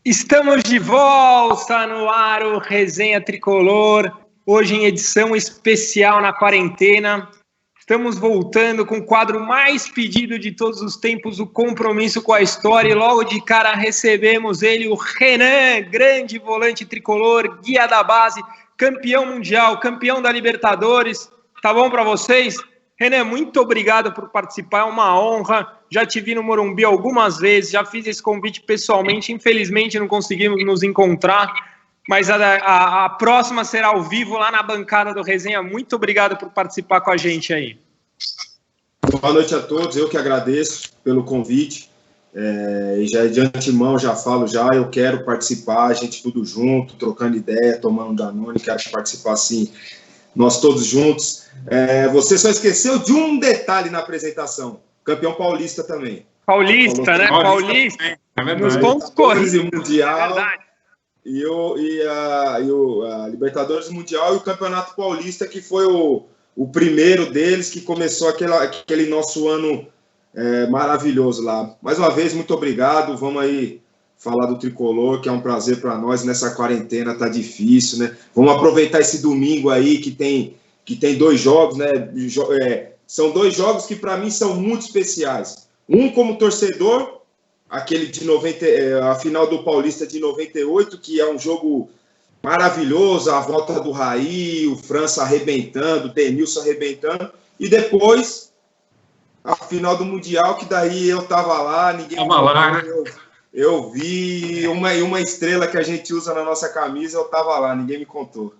Estamos de volta no ar, o Resenha Tricolor, hoje em edição especial na quarentena. Estamos voltando com o quadro mais pedido de todos os tempos, o Compromisso com a História, e logo de cara recebemos ele, o Renan, grande volante tricolor, guia da base, campeão mundial, campeão da Libertadores. Tá bom para vocês? Renan, muito obrigado por participar, é uma honra. Já te vi no Morumbi algumas vezes, já fiz esse convite pessoalmente, infelizmente não conseguimos nos encontrar, mas a próxima será ao vivo lá na bancada do Resenha. Muito obrigado por participar com a gente aí. Boa noite a todos, eu que agradeço pelo convite, e já de antemão já falo, eu quero participar, a gente tudo junto, trocando ideia, tomando um Danone, quero participar assim, nós todos juntos. Você só esqueceu de um detalhe na apresentação, campeão paulista também. Paulista, né? Paulista. Nos pontos corridos. Mundial, é verdade. A Libertadores Mundial e o Campeonato Paulista, que foi o primeiro deles, que começou aquele nosso ano maravilhoso lá. Mais uma vez, muito obrigado. Vamos aí falar do Tricolor, que é um prazer para nós. Nessa quarentena tá difícil, né? Vamos aproveitar esse domingo aí, que tem dois jogos, né? São dois jogos que para mim são muito especiais. Um como torcedor, aquele de a final do Paulista de 98, que é um jogo maravilhoso, a volta do Raí, o França arrebentando, o Denilson arrebentando, e depois a final do Mundial, que daí eu tava lá, ninguém tava lá, né? Eu vi uma estrela que a gente usa na nossa camisa, eu tava lá, ninguém me contou.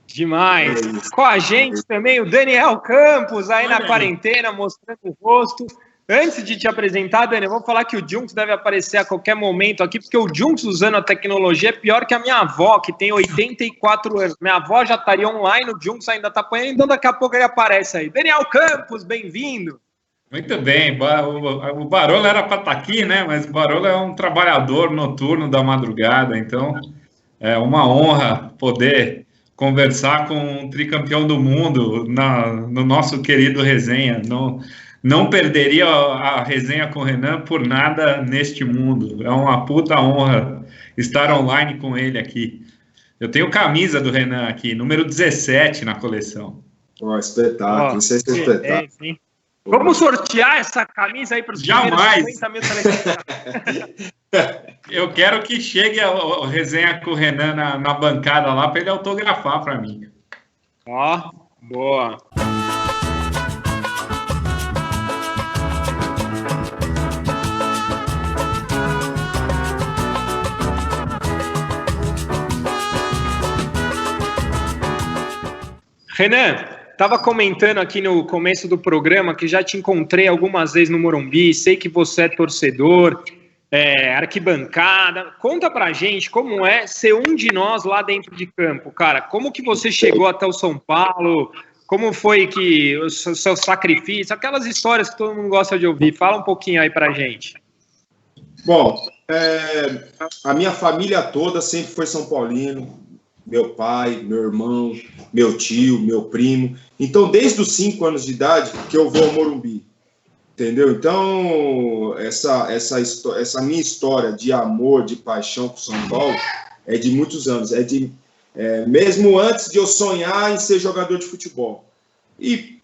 Demais. Com a gente também o Daniel Campos, aí na quarentena, mostrando o rosto. Antes de te apresentar, Dani, eu vou falar que o Junks deve aparecer a qualquer momento aqui, porque o Junks usando a tecnologia é pior que a minha avó, que tem 84 anos. Minha avó já estaria online, o Junks ainda está apanhando, então daqui a pouco ele aparece aí. Daniel Campos, bem-vindo. Muito bem, o Barolo era para estar aqui, né? Mas o Barolo é um trabalhador noturno da madrugada, então é uma honra poder conversar com um tricampeão do mundo no nosso querido Resenha. Não perderia a resenha com o Renan por nada neste mundo. É uma puta honra estar online com ele aqui. Eu tenho camisa do Renan aqui, número 17 na coleção. Espetáculo, isso é espetáculo. Vamos sortear essa camisa aí para os jamais 50 mil telespectadores. Eu quero que chegue a resenha com o Renan na bancada lá para ele autografar para mim. Boa. Renan, estava comentando aqui no começo do programa que já te encontrei algumas vezes no Morumbi, sei que você é torcedor, arquibancada. Conta pra gente como é ser um de nós lá dentro de campo, cara. Como que você chegou até o São Paulo? Como foi que o seu sacrifício? Aquelas histórias que todo mundo gosta de ouvir. Fala um pouquinho aí pra gente. Bom, a minha família toda sempre foi São Paulino. Meu pai, meu irmão, meu tio, meu primo. Então, desde os 5 anos de idade que eu vou ao Morumbi, entendeu? Então, essa minha história de amor, de paixão por São Paulo é de muitos anos. Mesmo antes de eu sonhar em ser jogador de futebol. E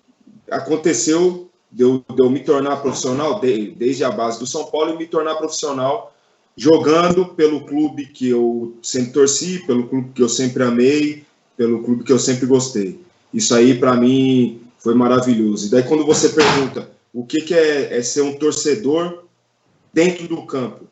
aconteceu de eu me tornar profissional, desde a base do São Paulo, e me tornar profissional jogando pelo clube que eu sempre torci, pelo clube que eu sempre amei, pelo clube que eu sempre gostei. Isso aí, para mim, foi maravilhoso. E daí, quando você pergunta o que é ser um torcedor dentro do campo,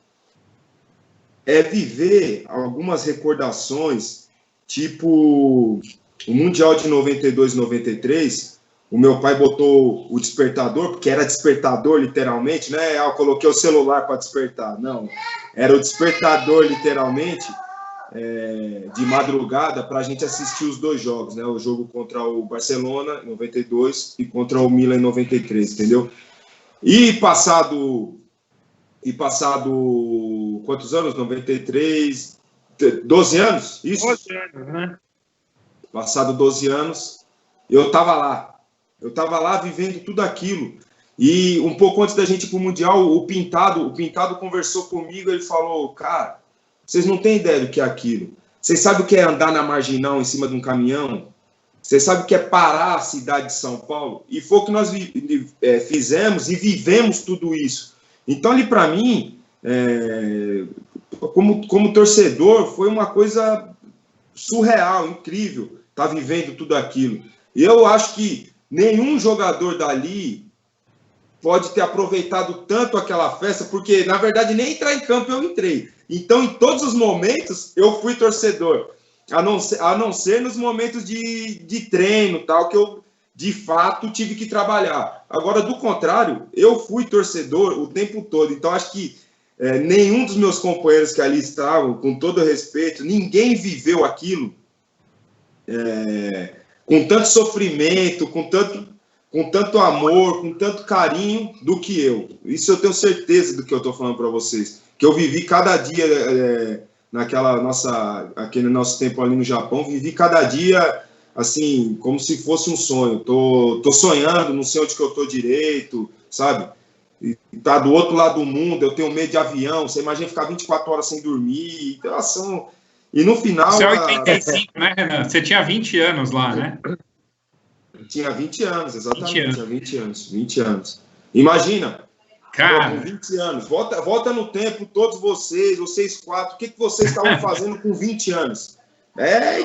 é viver algumas recordações, tipo o Mundial de 92 e 93, o meu pai botou o despertador, porque era despertador literalmente, né? Eu coloquei o celular para despertar. Não, era o despertador literalmente, de madrugada, para a gente assistir os dois jogos, né? O jogo contra o Barcelona em 92 e contra o Milan em 93, entendeu? E passado quantos anos? 93, 12 anos? Isso? 12 anos, né? Passado 12 anos, eu estava lá. Eu estava lá vivendo tudo aquilo. E um pouco antes da gente ir para o Mundial, o Pintado conversou comigo, ele falou, cara, vocês não têm ideia do que é aquilo. Vocês sabem o que é andar na Marginal em cima de um caminhão? Vocês sabem o que é parar a cidade de São Paulo? E foi o que nós fizemos e vivemos tudo isso. Então, ali para mim, como torcedor, foi uma coisa surreal, incrível, estar vivendo tudo aquilo. E eu acho que nenhum jogador dali pode ter aproveitado tanto aquela festa, porque, na verdade, nem entrar em campo eu entrei. Então, em todos os momentos, eu fui torcedor. A não ser nos momentos de treino, tal, que eu, de fato, tive que trabalhar. Agora, do contrário, eu fui torcedor o tempo todo. Então, acho que nenhum dos meus companheiros que ali estavam, com todo respeito, ninguém viveu aquilo com tanto sofrimento, com tanto amor, com tanto carinho do que eu. Isso eu tenho certeza do que eu estou falando para vocês. Que eu vivi cada dia aquele nosso tempo ali no Japão, vivi cada dia assim, como se fosse um sonho. Tô sonhando, não sei onde que eu tô direito, sabe? E tá do outro lado do mundo, eu tenho medo de avião, você imagina ficar 24 horas sem dormir, então, e no final... Você é 85, né, Renan? Você tinha 20 anos lá, né? Tinha 20 anos, exatamente, tinha 20 anos. Imagina, cara, com 20 anos, volta no tempo, todos vocês quatro, o que vocês estavam fazendo com 20 anos?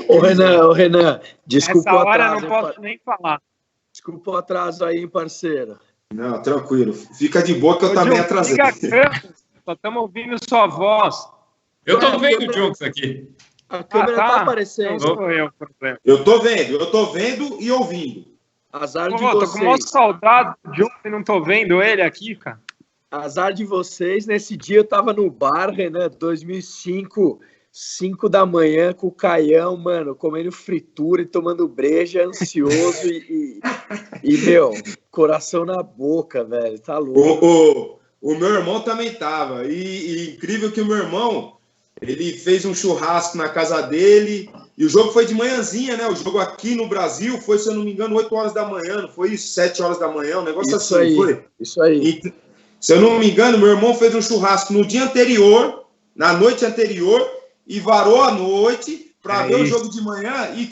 Ô Renan, desculpa essa o hora atraso. Eu não posso nem falar. Desculpa o atraso aí, hein, parceiro. Não, tranquilo, fica de boa que eu também atrasei. Só estamos ouvindo sua voz. Eu tô vendo o Junks aqui. A câmera tá aparecendo. Não sou eu, problema. Eu tô vendo e ouvindo. Azar de vocês. Tô com uma saudade do Junks e não tô vendo ele aqui, cara. Azar de vocês. Nesse dia eu tava no bar, Renan, 2005, 5 da manhã, com o Caião, mano, comendo fritura e tomando breja, ansioso e meu, coração na boca, velho, tá louco. O meu irmão também tava, e incrível que o meu irmão, ele fez um churrasco na casa dele, e o jogo foi de manhãzinha, né? O jogo aqui no Brasil foi, se eu não me engano, 8 horas da manhã, não foi isso? 7 horas da manhã, um negócio isso assim, aí, foi? Isso aí. E, se eu não me engano, meu irmão fez um churrasco no dia anterior, na noite anterior, e varou a noite para ver o jogo de manhã, e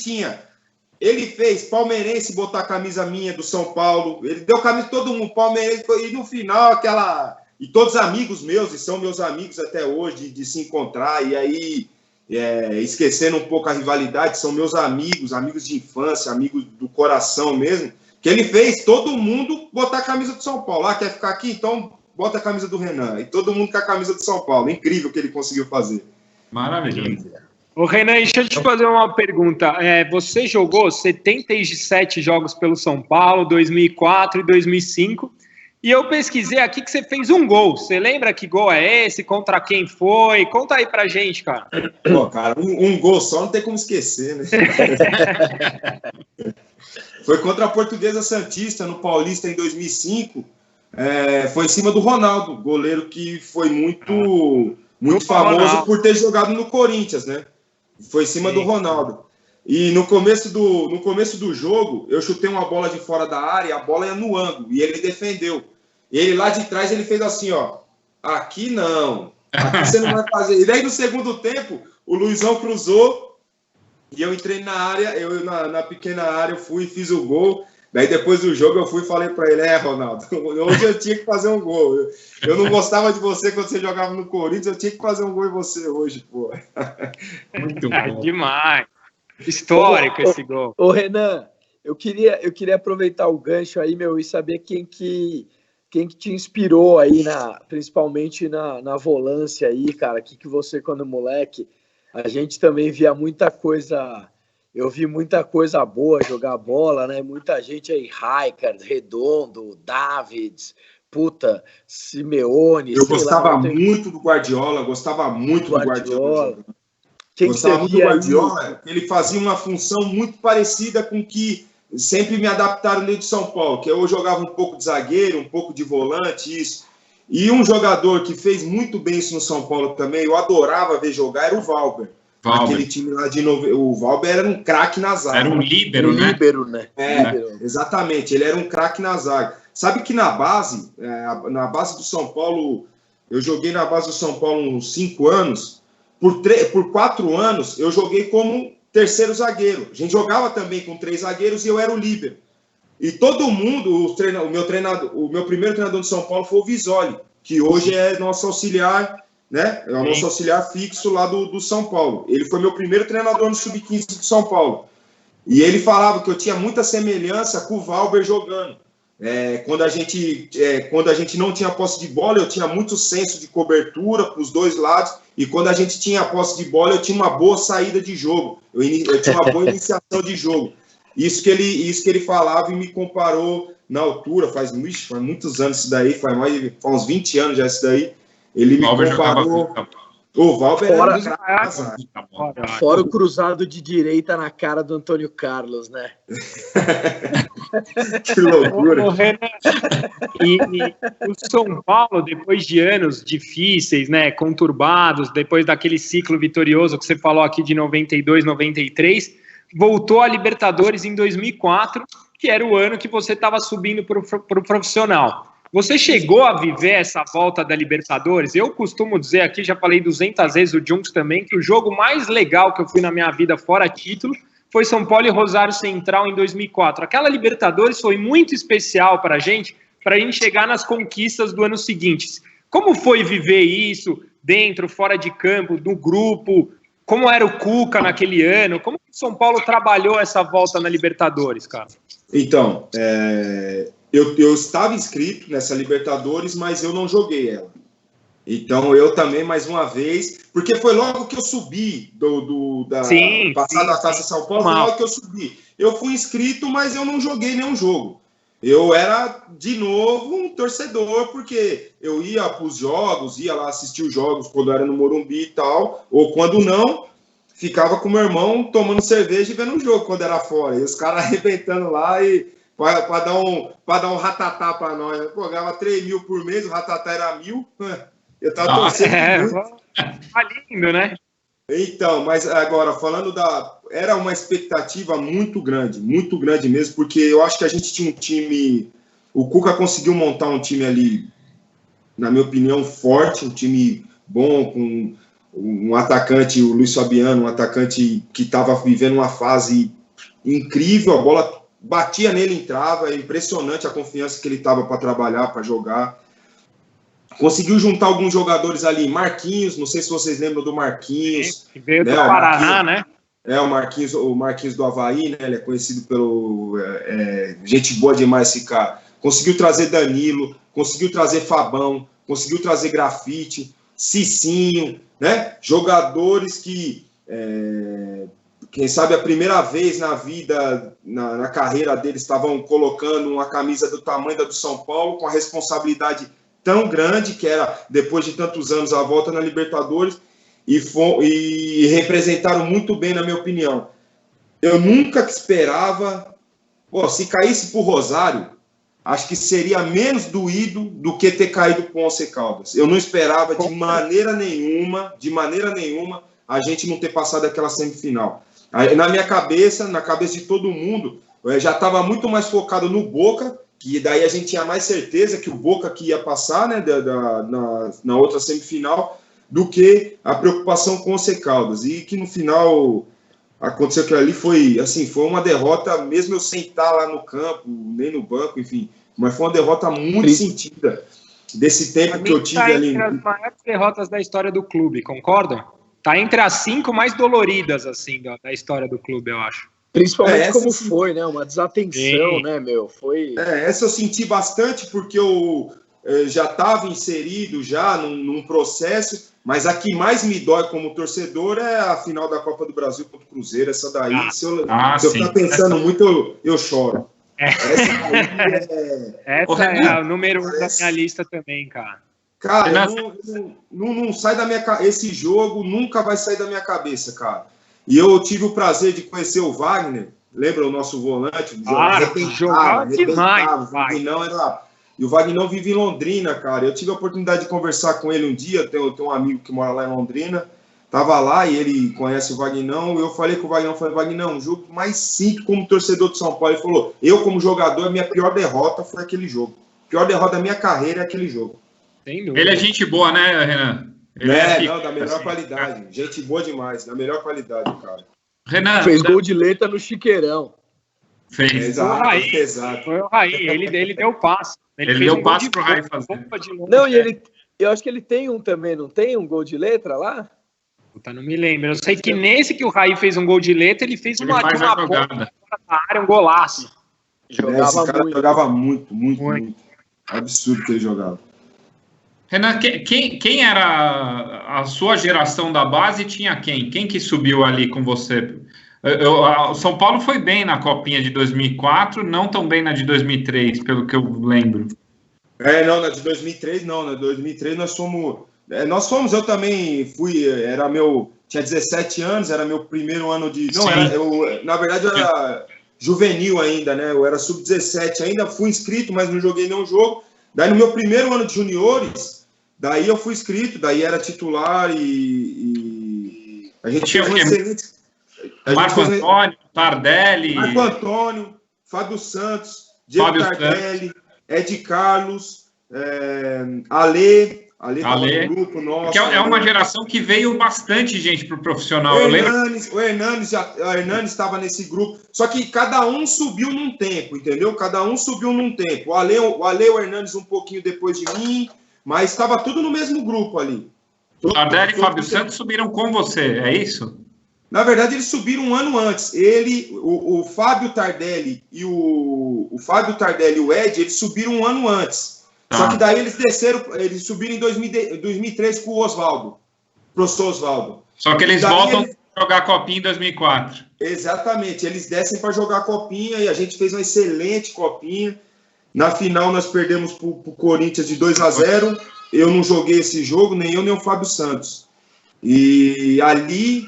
ele fez palmeirense botar a camisa minha do São Paulo, ele deu camisa de todo mundo, palmeirense, e no final e todos amigos meus, e são meus amigos até hoje, de se encontrar, e aí, esquecendo um pouco a rivalidade, são meus amigos de infância, amigos do coração mesmo, que ele fez todo mundo botar a camisa do São Paulo. Quer ficar aqui? Então bota a camisa do Renan. E todo mundo com a camisa do São Paulo. Incrível o que ele conseguiu fazer. Maravilhoso. Ô, Renan, deixa eu te fazer uma pergunta. Você jogou 77 jogos pelo São Paulo, 2004 e 2005, e eu pesquisei aqui que você fez um gol. Você lembra que gol é esse? Contra quem foi? Conta aí pra gente, cara. Pô, cara, um gol só não tem como esquecer, né? Foi contra a Portuguesa Santista, no Paulista, em 2005. Foi em cima do Ronaldo, goleiro que foi muito famoso por ter jogado no Corinthians, né? Foi em cima do Ronaldo. E no começo do jogo, eu chutei uma bola de fora da área, e a bola ia no ângulo, e ele defendeu. E ele lá de trás, ele fez assim, ó, aqui não, aqui você não vai fazer. E daí no segundo tempo, o Luizão cruzou, e eu entrei na área, na pequena área, eu fui e fiz o gol. Daí depois do jogo eu fui e falei pra ele, Ronaldo, hoje eu tinha que fazer um gol. Eu não gostava de você quando você jogava no Corinthians, eu tinha que fazer um gol em você hoje, pô. Muito bom. Demais. Histórico esse gol. Ô, Renan, eu queria aproveitar o gancho aí, meu, e saber quem que te inspirou aí, principalmente na volância aí, cara. O que você, quando moleque, a gente também via muita coisa... Eu vi muita coisa boa jogar bola, né? Muita gente aí, Rijkaard, Redondo, Davids, Simeone. Eu gostava muito do Guardiola, gostava muito do Guardiola. Gostava muito do Guardiola, ele fazia uma função muito parecida com que sempre me adaptaram dentro de São Paulo, que eu jogava um pouco de zagueiro, um pouco de volante, isso. E um jogador que fez muito bem isso no São Paulo também, eu adorava ver jogar, era o Valber. Aquele time lá o Valber era um craque na zaga. Era um líbero, né? Líbero, né? Exatamente, ele era um craque na zaga. Sabe que na base do São Paulo, eu joguei na base do São Paulo uns 5 anos, por 4 anos eu joguei como terceiro zagueiro. A gente jogava também com 3 zagueiros e eu era o líbero. E todo mundo, o meu primeiro treinador de São Paulo foi o Visoli, que hoje é nosso auxiliar, né? É o nosso auxiliar fixo lá do São Paulo. Ele foi meu primeiro treinador no Sub-15 de São Paulo. E ele falava que eu tinha muita semelhança com o Valber jogando. Quando a gente não tinha posse de bola, eu tinha muito senso de cobertura para os 2 lados. E quando a gente tinha posse de bola, eu tinha uma boa saída de jogo. Eu tinha uma boa iniciação de jogo. Isso que ele falava e me comparou na altura. Faz muitos anos isso daí, faz uns 20 anos já isso daí. Ele me comparou. O Valber fora o cruzado de direita na cara do Antônio Carlos, né? Que loucura. E o São Paulo, depois de anos difíceis, né, conturbados, depois daquele ciclo vitorioso que você falou aqui de 92, 93, voltou à Libertadores em 2004, que era o ano que você estava subindo para o profissional. Você chegou a viver essa volta da Libertadores? Eu costumo dizer aqui, já falei 200 vezes, o Junks também, que o jogo mais legal que eu fui na minha vida fora título foi São Paulo e Rosário Central em 2004. Aquela Libertadores foi muito especial para a gente chegar nas conquistas do ano seguinte. Como foi viver isso dentro, fora de campo, no grupo? Como era o Cuca naquele ano? Como o São Paulo trabalhou essa volta na Libertadores, cara? Então, eu estava inscrito nessa Libertadores, mas eu não joguei ela. Então, eu também, mais uma vez, porque foi logo que eu subi da Taça São Paulo, foi logo que eu subi. Eu fui inscrito, mas eu não joguei nenhum jogo. Eu era, de novo, um torcedor, porque eu ia para os jogos, ia lá assistir os jogos quando era no Morumbi e tal, ou quando não, ficava com meu irmão tomando cerveja e vendo o jogo quando era fora. E os caras arrebentando lá e para dar um ratatá para nós. Pô, ganhava 3 mil por mês, o ratatá era 1.000. Eu tava torcendo muito. Tá lindo, né? Então, mas agora, falando era uma expectativa muito grande mesmo, porque eu acho que a gente tinha um time... O Cuca conseguiu montar um time ali, na minha opinião, forte, um time bom, com um atacante, o Luiz Fabiano, um atacante que estava vivendo uma fase incrível, a bola batia nele, entrava, é impressionante a confiança que ele estava para trabalhar, para jogar. Conseguiu juntar alguns jogadores ali, Marquinhos, não sei se vocês lembram do Marquinhos. Que veio do Paraná, né? O Marquinhos do Avaí, né? Ele é conhecido pelo... gente boa demais esse cara. Conseguiu trazer Danilo, conseguiu trazer Fabão, conseguiu trazer Grafite, Cicinho, né? Jogadores que... quem sabe a primeira vez na vida, na carreira deles, estavam colocando uma camisa do tamanho da do São Paulo, com a responsabilidade tão grande, que era, depois de tantos anos, a volta na Libertadores, e representaram muito bem, na minha opinião. Eu nunca esperava... se caísse pro Rosário, acho que seria menos doído do que ter caído pro Once Caldas. Eu não esperava de maneira nenhuma, a gente não ter passado aquela semifinal. Na minha cabeça, na cabeça de todo mundo, eu já estava muito mais focado no Boca, que daí a gente tinha mais certeza que o Boca que ia passar, né, na outra semifinal, do que a preocupação com o Once Caldas. E que no final aconteceu que ali foi uma derrota, mesmo eu sem estar lá no campo, nem no banco, enfim, mas foi uma derrota muito sentida desse tempo que eu tive ali. Entre as maiores derrotas da história do clube, concordam? Tá entre as 5 mais doloridas, assim, da história do clube, eu acho. Principalmente como foi, né? Uma desatenção, né, meu? Foi... essa eu senti bastante, porque eu já estava inserido já num processo, mas a que mais me dói como torcedor é a final da Copa do Brasil contra o Cruzeiro. Essa daí, se eu ficar pensando muito, eu choro. Essa é o número 1 da minha lista também, cara. Cara, não sai da minha cabeça. Esse jogo nunca vai sair da minha cabeça, cara. E eu tive o prazer de conhecer o Wagner. Lembra o nosso volante? Jogava demais. E o Wagner vive em Londrina, cara. Eu tive a oportunidade de conversar com ele um dia. Tenho um amigo que mora lá em Londrina. tava lá e ele conhece o Vagnão, eu falei com o Vagnão, Vagnão, um jogo que mais sinto como torcedor de São Paulo. Ele falou, eu como jogador, a minha pior derrota foi aquele jogo. A pior derrota da minha carreira é aquele jogo. Ele é gente boa, né, Renan? Não, da melhor qualidade. Gente boa demais, da melhor qualidade, cara. Renan... Fez gol de letra no Chiqueirão. Fez. Exato. Foi o Raí, ele deu passe. Ele deu o passe pro Raí fazer. Não, e eu acho que ele tem um também, não tem? Um gol de letra lá? Puta, não me lembro. Eu sei que nesse que o Raí fez um gol de letra, ele fez uma jogada da área, um golaço. Jogava muito. Absurdo que ele jogava. Renan, quem era a sua geração da base? Tinha quem? Quem que subiu ali com você? O São Paulo foi bem na Copinha de 2004, não tão bem na de 2003, pelo que eu lembro. Não, na de 2003 não. Na de 2003 nós fomos, eu também fui, tinha 17 anos, era meu primeiro ano de... Não, na verdade eu era juvenil ainda, né? Eu era sub-17, ainda fui inscrito, mas não joguei nenhum jogo. Daí no meu primeiro ano de juniores, daí eu fui inscrito, daí era titular e a gente tinha fez um excelente... Marco Antônio, Tardelli... Marco Antônio, Fábio Santos, Diego Tardelli, Ed Carlos, Ale no grupo nosso. Que é uma geração que veio bastante gente pro profissional. O Hernanes estava nesse grupo, só que cada um subiu num tempo, entendeu? Cada um subiu num tempo. O Ale e o Hernanes um pouquinho depois de mim, mas estava tudo no mesmo grupo ali. Tardelli e Fábio Santos subiram com você, é isso? Na verdade, eles subiram um ano antes. O Fábio Tardelli e o Ed, eles subiram um ano antes. Só que daí eles subiram em 2003 com o Oswaldo, professor Oswaldo. Só que eles voltam a jogar a Copinha em 2004. Exatamente, eles descem para jogar a Copinha e a gente fez uma excelente Copinha. Na final nós perdemos para o Corinthians de 2-0. Eu não joguei esse jogo, nem eu nem o Fábio Santos. E ali...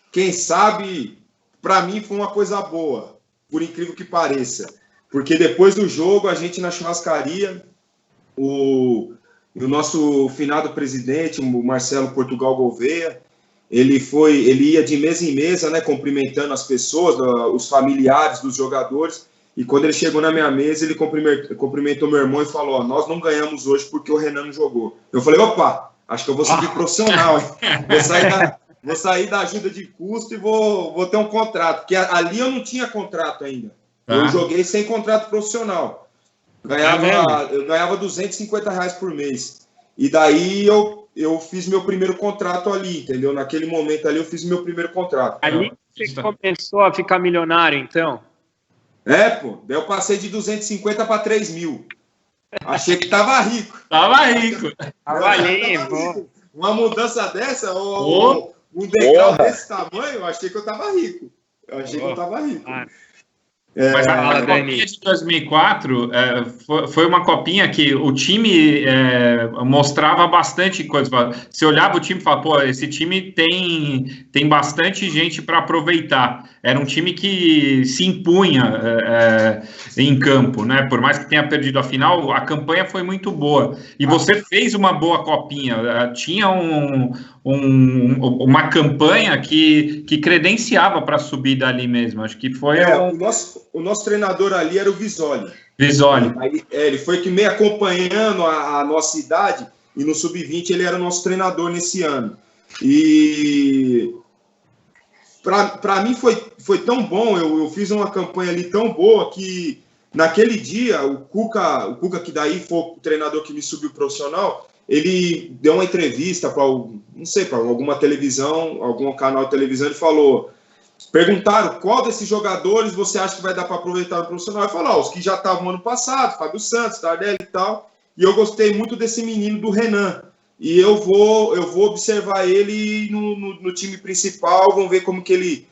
Quem sabe, para mim foi uma coisa boa, por incrível que pareça. Porque depois do jogo, a gente na churrascaria, o nosso finado presidente, o Marcelo Portugal Gouveia, ele ia de mesa em mesa, né, cumprimentando as pessoas, os familiares dos jogadores. E quando ele chegou na minha mesa, ele cumprimentou meu irmão e falou, nós não ganhamos hoje porque o Renan não jogou. Eu falei, opa, acho que eu vou seguir profissional, hein? Vou sair da ajuda de custo e vou ter um contrato, porque ali eu não tinha contrato ainda. Eu joguei sem contrato profissional. Eu ganhava R$250 por mês. E daí eu fiz meu primeiro contrato ali, entendeu? Naquele momento ali eu fiz meu primeiro contrato. Ali você começou a ficar milionário, então? Daí eu passei de 250 para 3 mil. Achei que tava rico. Tava rico. Uma mudança dessa, um degrau desse tamanho, eu achei que eu tava rico. Mas a Copinha de 2004 foi uma Copinha que o time mostrava bastante coisa. Você olhava o time e falava, pô, esse time tem bastante gente para aproveitar. Era um time que se impunha em campo, né? Por mais que tenha perdido a final, a campanha foi muito boa. E você fez uma boa Copinha. Tinha uma campanha que credenciava para subir dali mesmo. Acho que foi... O nosso treinador ali era o Visoli. Visoli. Ele foi que meio acompanhando a nossa idade, e no Sub-20 ele era nosso treinador nesse ano. E para mim foi tão bom, eu fiz uma campanha ali tão boa que naquele dia o Cuca que daí foi o treinador que me subiu profissional, ele deu uma entrevista para alguma televisão, algum canal de televisão, ele falou... Perguntaram qual desses jogadores você acha que vai dar para aproveitar no profissional. Eu falei, os que já estavam ano passado, Fábio Santos, Tardelli e tal. E eu gostei muito desse menino do Renan. E eu vou observar ele no time principal, vamos ver como que ele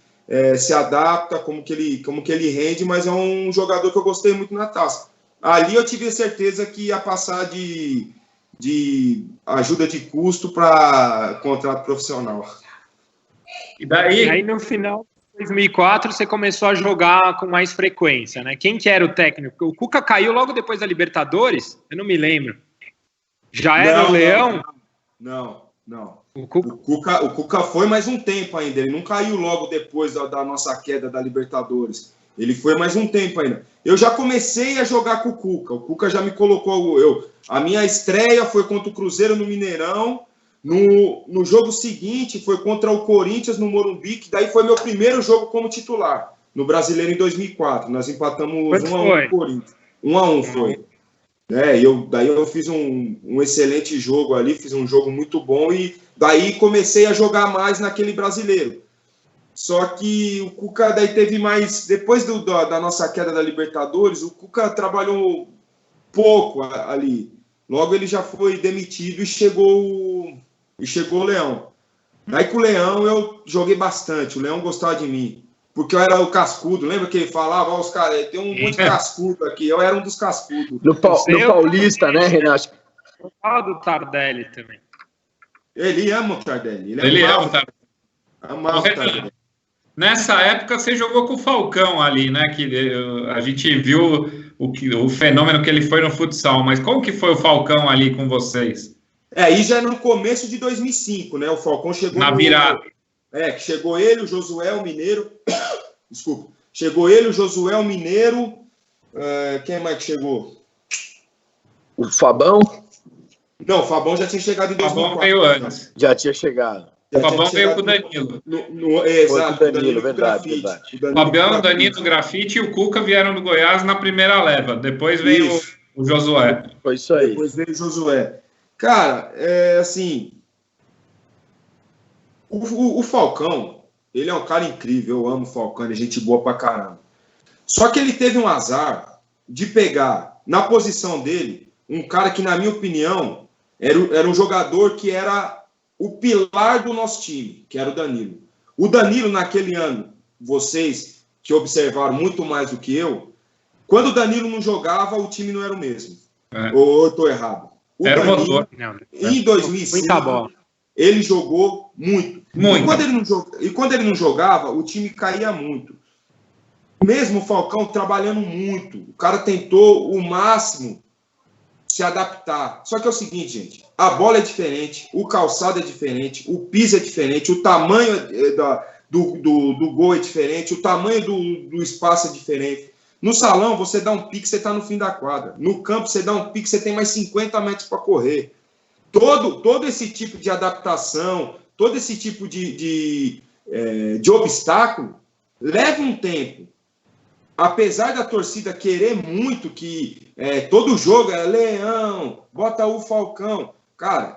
se adapta, como que ele rende, mas é um jogador que eu gostei muito na taça. Ali eu tive a certeza que ia passar de ajuda de custo para contrato profissional. E aí no final... 2004 você começou a jogar com mais frequência, né? Quem que era o técnico? O Cuca caiu logo depois da Libertadores? Eu não me lembro. Já era o Leão? Não. O Cuca foi mais um tempo ainda, ele não caiu logo depois da nossa queda da Libertadores. Ele foi mais um tempo ainda. Eu já comecei a jogar com o Cuca já me colocou. A minha estreia foi contra o Cruzeiro no Mineirão. No jogo seguinte foi contra o Corinthians no Morumbi, que daí foi meu primeiro jogo como titular, no Brasileiro em 2004. Nós empatamos 1-1 com o Corinthians. 1-1 foi. Daí eu fiz um excelente jogo ali, fiz um jogo muito bom e daí comecei a jogar mais naquele Brasileiro. Só que o Cuca daí teve mais... Depois da nossa queda da Libertadores, o Cuca trabalhou pouco ali. Logo ele já foi demitido e chegou o Leão. Daí com o Leão eu joguei bastante, o Leão gostava de mim. Porque eu era o cascudo, lembra que ele falava, os caras, tem um monte de cascudo aqui, eu era um dos cascudos. No Paulista, né, Renato? Eu falo do Tardelli também. Ele ama o Tardelli. Ele ama o Tardelli. Amava o Tardelli. Nessa época você jogou com o Falcão ali, né? Que a gente viu o fenômeno que ele foi no futsal, mas como que foi o Falcão ali com vocês? Aí já no começo de 2005, né? O Falcão chegou... Na virada. Que chegou ele, o Josué, o Mineiro... Desculpa. Chegou ele, o Josué, o Mineiro... Quem mais que chegou? O Fabão? Não, o Fabão já tinha chegado em 2004. O Fabão veio antes. Já tinha chegado. O Fabão veio com o Danilo. Exato, o Danilo, verdade. O Fabião, o Danilo, o Grafite e o Cuca vieram do Goiás na primeira leva. Depois veio o Josué. Foi isso aí. Depois veio o Josué. Cara, assim... O Falcão, ele é um cara incrível. Eu amo o Falcão, ele é gente boa pra caramba. Só que ele teve um azar de pegar, na posição dele, um cara que, na minha opinião, era um jogador que era o pilar do nosso time, que era o Danilo. O Danilo, naquele ano, vocês que observaram muito mais do que eu, quando o Danilo não jogava, o time não era o mesmo. Ou eu estou errado? Era o motor. Em 2005, ele jogou muito. E quando ele não jogava, o time caía muito. Mesmo o Falcão trabalhando muito, o cara tentou o máximo se adaptar. Só que é o seguinte, gente, a bola é diferente, o calçado é diferente, o piso é diferente, o tamanho do gol é diferente, o tamanho do espaço é diferente. No salão, você dá um pique, você está no fim da quadra. No campo, você dá um pique, você tem mais 50 metros para correr. Todo esse tipo de adaptação, todo esse tipo de obstáculo, leva um tempo. Apesar da torcida querer muito que todo jogo é Leão, bota o Falcão. Cara,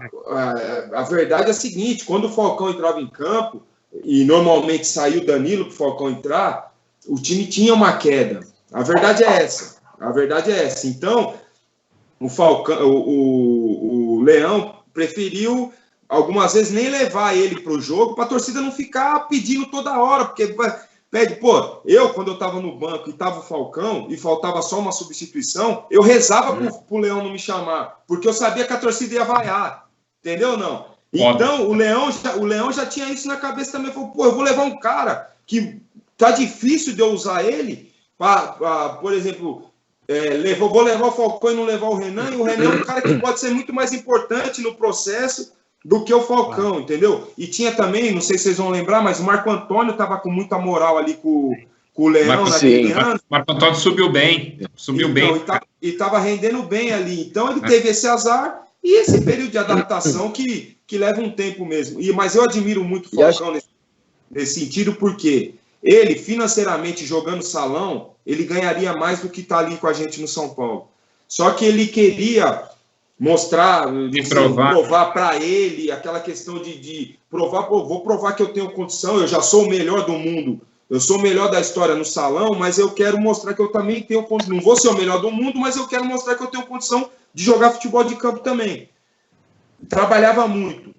a verdade é a seguinte, quando o Falcão entrava em campo, e normalmente saiu o Danilo para o Falcão entrar, o time tinha uma queda. A verdade é essa. Então, o Falcão, o Leão preferiu, algumas vezes, nem levar ele para o jogo, para a torcida não ficar pedindo toda hora, porque... Pede, quando eu estava no banco e estava o Falcão e faltava só uma substituição, eu rezava pro Leão não me chamar, porque eu sabia que a torcida ia vaiar, entendeu ou não? Então, o Leão já tinha isso na cabeça também, falou, eu vou levar um cara que tá difícil de eu usar ele, por exemplo, vou levar o Falcão e não levar o Renan, e o Renan é um cara que pode ser muito mais importante no processo do que o Falcão, entendeu? E tinha também, não sei se vocês vão lembrar, mas o Marco Antônio estava com muita moral ali com o Leão naquele ano. Marco Antônio subiu bem. E estava rendendo bem ali. Então ele teve esse azar e esse período de adaptação que leva um tempo mesmo. Mas eu admiro muito o Falcão nesse sentido, porque ele, financeiramente, jogando salão, ele ganharia mais do que está ali com a gente no São Paulo. Só que ele queria... mostrar, provar para ele, aquela questão de provar, vou provar que eu tenho condição, eu já sou o melhor do mundo, eu sou o melhor da história no salão, mas eu quero mostrar que eu também tenho condição, não vou ser o melhor do mundo, mas eu quero mostrar que eu tenho condição de jogar futebol de campo também. Trabalhava muito.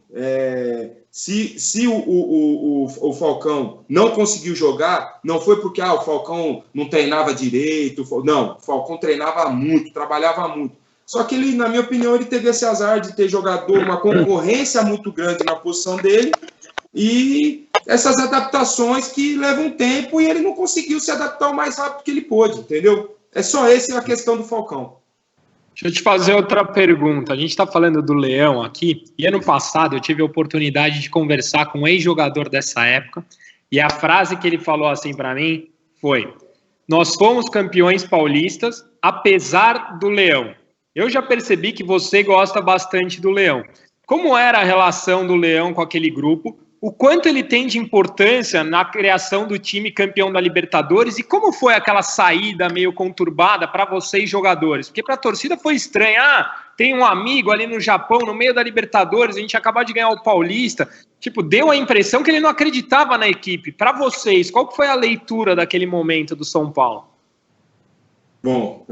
Se o Falcão não conseguiu jogar, não foi porque o Falcão não treinava direito, não, o Falcão treinava muito, trabalhava muito. Só que ele, na minha opinião, ele teve esse azar de ter jogador, uma concorrência muito grande na posição dele e essas adaptações que levam tempo e ele não conseguiu se adaptar o mais rápido que ele pôde, entendeu? É só essa a questão do Falcão. Deixa eu te fazer outra pergunta. A gente está falando do Leão aqui, e ano passado eu tive a oportunidade de conversar com um ex-jogador dessa época, e a frase que ele falou assim para mim foi: nós fomos campeões paulistas, apesar do Leão. Eu já percebi que você gosta bastante do Leão. Como era a relação do Leão com aquele grupo? O quanto ele tem de importância na criação do time campeão da Libertadores e como foi aquela saída meio conturbada para vocês jogadores? Porque para a torcida foi estranho. Tem um amigo ali no Japão, no meio da Libertadores, a gente acabou de ganhar o Paulista. Tipo, deu a impressão que ele não acreditava na equipe. Para vocês, qual foi a leitura daquele momento do São Paulo? Bom,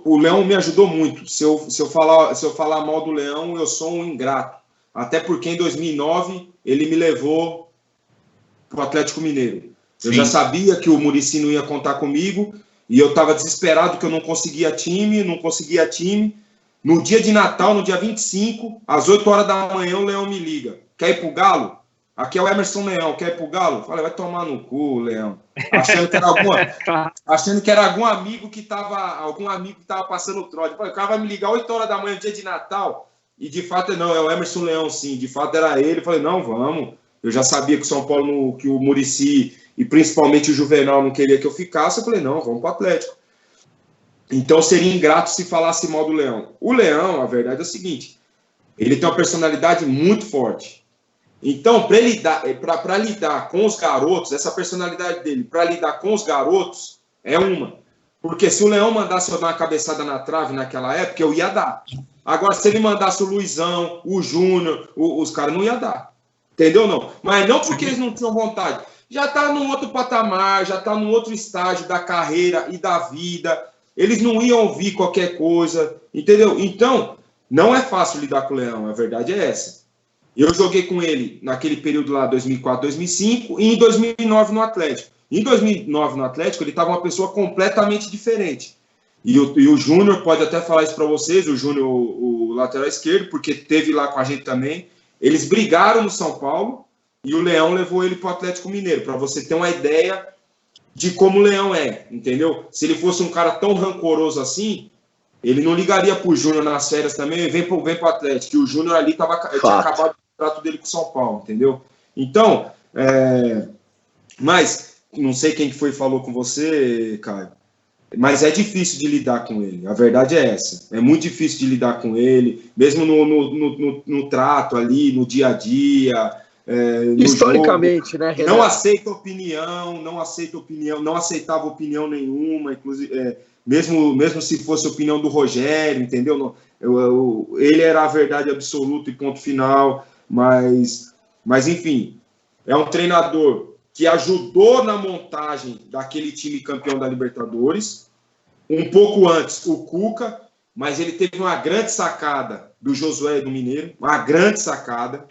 o Leão me ajudou muito. Se eu falar mal do Leão, eu sou um ingrato. Até porque em 2009 ele me levou para o Atlético Mineiro. Eu já sabia que o Muricy não ia contar comigo e eu estava desesperado que eu não conseguia time. No dia de Natal, no dia 25, às 8 horas da manhã, o Leão me liga. Quer ir pro Galo? Aqui é o Emerson Leão, quer ir pro Galo? Falei, vai tomar no cu, Leão. Achando que era algum amigo que estava passando o trote. O cara vai me ligar 8 horas da manhã, dia de Natal. E de fato, não, é o Emerson Leão, sim. De fato, era ele. Eu falei, não, vamos. Eu já sabia que o São Paulo, que o Muricy e principalmente o Juvenal não queria que eu ficasse. Eu falei, não, vamos para o Atlético. Então, seria ingrato se falasse mal do Leão. O Leão, a verdade é o seguinte, ele tem uma personalidade muito forte. Então, para lidar com os garotos, essa personalidade dele, para lidar com os garotos, é uma. Porque se o Leão mandasse eu dar uma cabeçada na trave naquela época, eu ia dar. Agora, se ele mandasse o Luizão, o Júnior, os caras não iam dar. Entendeu, não? Mas não porque eles não tinham vontade. Já está num outro patamar, já está num outro estágio da carreira e da vida. Eles não iam ouvir qualquer coisa, entendeu? Então, não é fácil lidar com o Leão, a verdade é essa. Eu joguei com ele naquele período lá, 2004, 2005, e em 2009 no Atlético. Em 2009 no Atlético, ele estava uma pessoa completamente diferente. E o Júnior pode até falar isso para vocês, o Júnior, o lateral esquerdo, porque teve lá com a gente também. Eles brigaram no São Paulo e o Leão levou ele para o Atlético Mineiro, para você ter uma ideia de como o Leão é, entendeu? Se ele fosse um cara tão rancoroso assim, ele não ligaria para o Júnior nas férias também e vem para o Atlético. E o Júnior ali tinha acabado o contrato dele com o São Paulo, entendeu? Então, mas não sei quem que foi e falou com você, Caio, mas é difícil de lidar com ele, a verdade é essa, é muito difícil de lidar com ele, mesmo no trato ali, no dia a dia, historicamente, jogo, né, Renato? Não aceita opinião, não aceitava opinião nenhuma, inclusive, mesmo se fosse a opinião do Rogério, entendeu? Ele era a verdade absoluta e ponto final, mas enfim, é um treinador que ajudou na montagem daquele time campeão da Libertadores, um pouco antes o Cuca, mas ele teve uma grande sacada do Josué do Mineiro, uma grande sacada,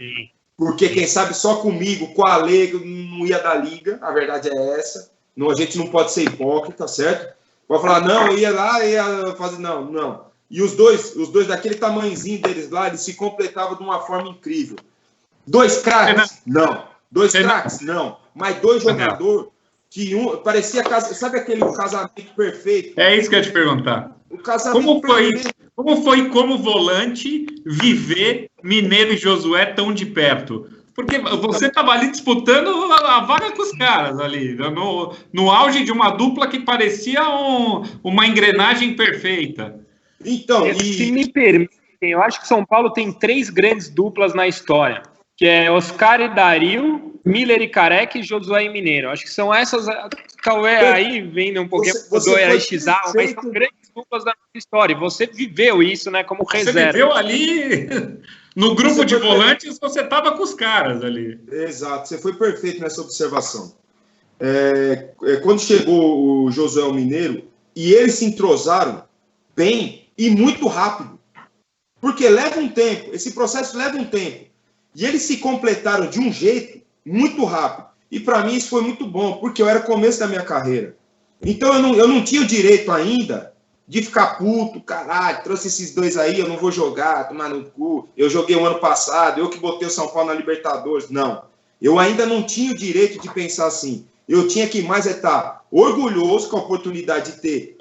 porque quem sabe só comigo, com a Ale, não ia dar liga, a verdade é essa, a gente não pode ser hipócrita, certo? Pode falar, não, eu ia lá, ia fazer, não. E os dois daquele tamanhozinho deles lá, eles se completavam de uma forma incrível. 2 craques? Não. 2 craques? Não. Mas 2 jogadores que parecia, sabe aquele casamento perfeito? É isso que eu ia te perguntar. O casamento como foi como volante viver Mineiro e Josué tão de perto? Porque você estava ali disputando a vaga com os caras ali, no auge de uma dupla que parecia uma engrenagem perfeita. Então, se me permitem, eu acho que São Paulo tem 3 grandes duplas na história, que é Oscar e Dario, Miller e Careca e Josué e Mineiro. Acho que são essas, talvez aí vendo um pouquinho do Araxizal, mas são grandes duplas da nossa história. E você viveu isso, né, como reserva. Você viveu ali, no grupo de volantes, você estava com os caras ali. Exato, você foi perfeito nessa observação. Quando chegou o Josué Mineiro, e eles se entrosaram bem e muito rápido. Porque leva um tempo, esse processo leva um tempo. E eles se completaram de um jeito muito rápido. E para mim isso foi muito bom, porque eu era o começo da minha carreira. Então eu não tinha o direito ainda de ficar puto, caralho, trouxe esses 2 aí, eu não vou jogar, tomar no cu. Eu joguei o ano passado, eu que botei o São Paulo na Libertadores. Não. Eu ainda não tinha o direito de pensar assim. Eu tinha que mais estar orgulhoso com a oportunidade de ter